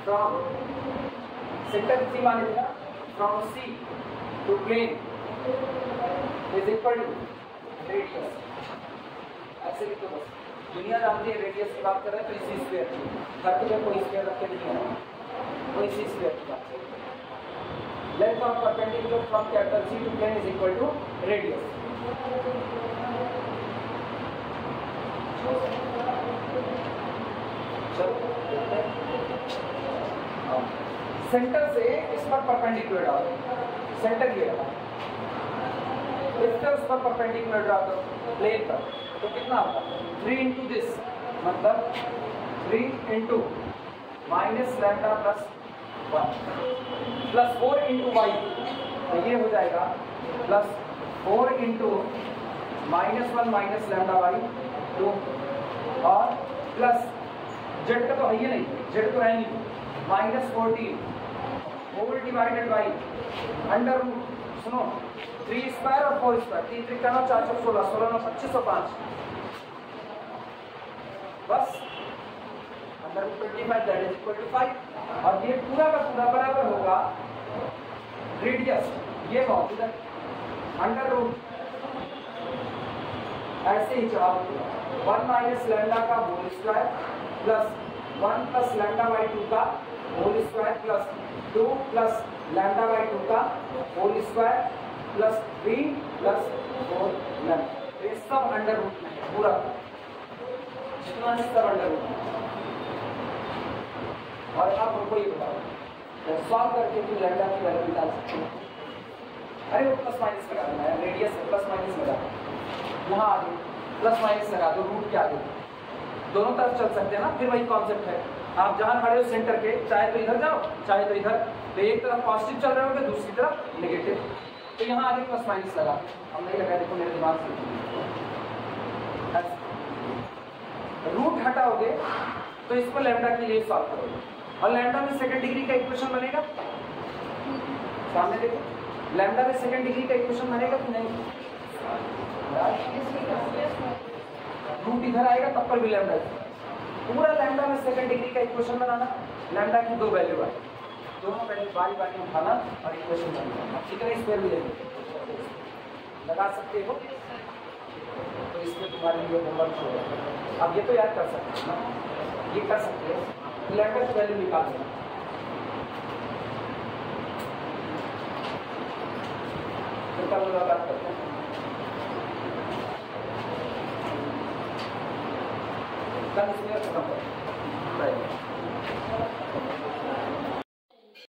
from centre C मान लीजिएगा from C to plane is equal to radius. ऐसे लिखो बस। दुनिया जानती है रेडियस की बात कर रहे हैं तो इसी स्क्वायर की, हर जगह कोई स्क्वायर रख के नहीं है, कोई इसी स्क्वायर की बात। Length of perpendicular from capital C to plane is equal to radius. Centre से इस पर परपेंडिकुलर डालो, सेंटर ये रहा, इस पर उस पर परपेंडिकुलर डालो प्लेन पर, तो कितना होगा 3 इंटू दिस, मतलब 3 into minus lambda plus 1 plus 4 into y, तो ये हो जाएगा plus 4 into -1 minus lambda by 2 और प्लस जेड का तो है ही नहीं, जेड तो है नहीं, -14 whole divided by under root, सुनो 3 स्क्वायर और 4 स्क्वायर, 3 3 का 4 4 16 16 9 25 5 बस under root 25 that is equal to 5 और ये पूरा का पूरा बराबर होगा रेडियस, ये मौजूद है अंडर रूट, ऐसे ही जवाब 1 माइनस लैम्डा का whole square plus 1 plus lambda by 2 का whole square plus 2 plus lambda by 2 का whole square plus 3 plus 4 lambda, ये सब अंडर रूट में है पूरा, जितना सब अंडर रूट में। और आप हमको ये बताओ सॉल्व करके तो लैम्डा की वैल्यू निकाल सकते हो। अरे वो प्लस माइनस लगा देना है, रेडियस है प्लस माइनस लगा, यहाँ आगे प्लस माइनस लगा दो, रूट के आगे दोनों तरफ चल सकते हैं ना, फिर वही कॉन्सेप्ट है। आप जहाँ खड़े हो सेंटर के, चाहे तो इधर जाओ चाहे तो इधर, तो एक तरफ पॉजिटिव चल रहे होंगे दूसरी तरफ नेगेटिव, तो यहाँ आगे प्लस माइनस लगा, हम नहीं लगा, देखो मेरे दिमाग से रूट हटाओगे तो इसको लैम्डा के लिए सॉल्व करोगे और लैम्डा में सेकंड डिग्री का इक्वेशन बनेगा, सामने देखो लैम्डा में सेकंड डिग्री का इक्वेशन बनेगा कि नहीं, रूट इधर आएगा तब पर भी लैम्डा, पूरा लैम्डा में सेकंड डिग्री का इक्वेशन बनाना, लैम्डा की 2 वैल्यू आए, दोनों वैल्यू बारी बारी उठाना और इक्वेशन बनाना, ठीक है, स्क्वायर भी लगा सकते हो, तो इसमें तुम्हारे लिए होमवर्क होगा। अब ये तो याद कर सकते हो ना, ये कर सकते हो, लैम्डा की वैल्यू निकाल देना, तो कल मुलाकात करते हैं। कल इसमें खत्म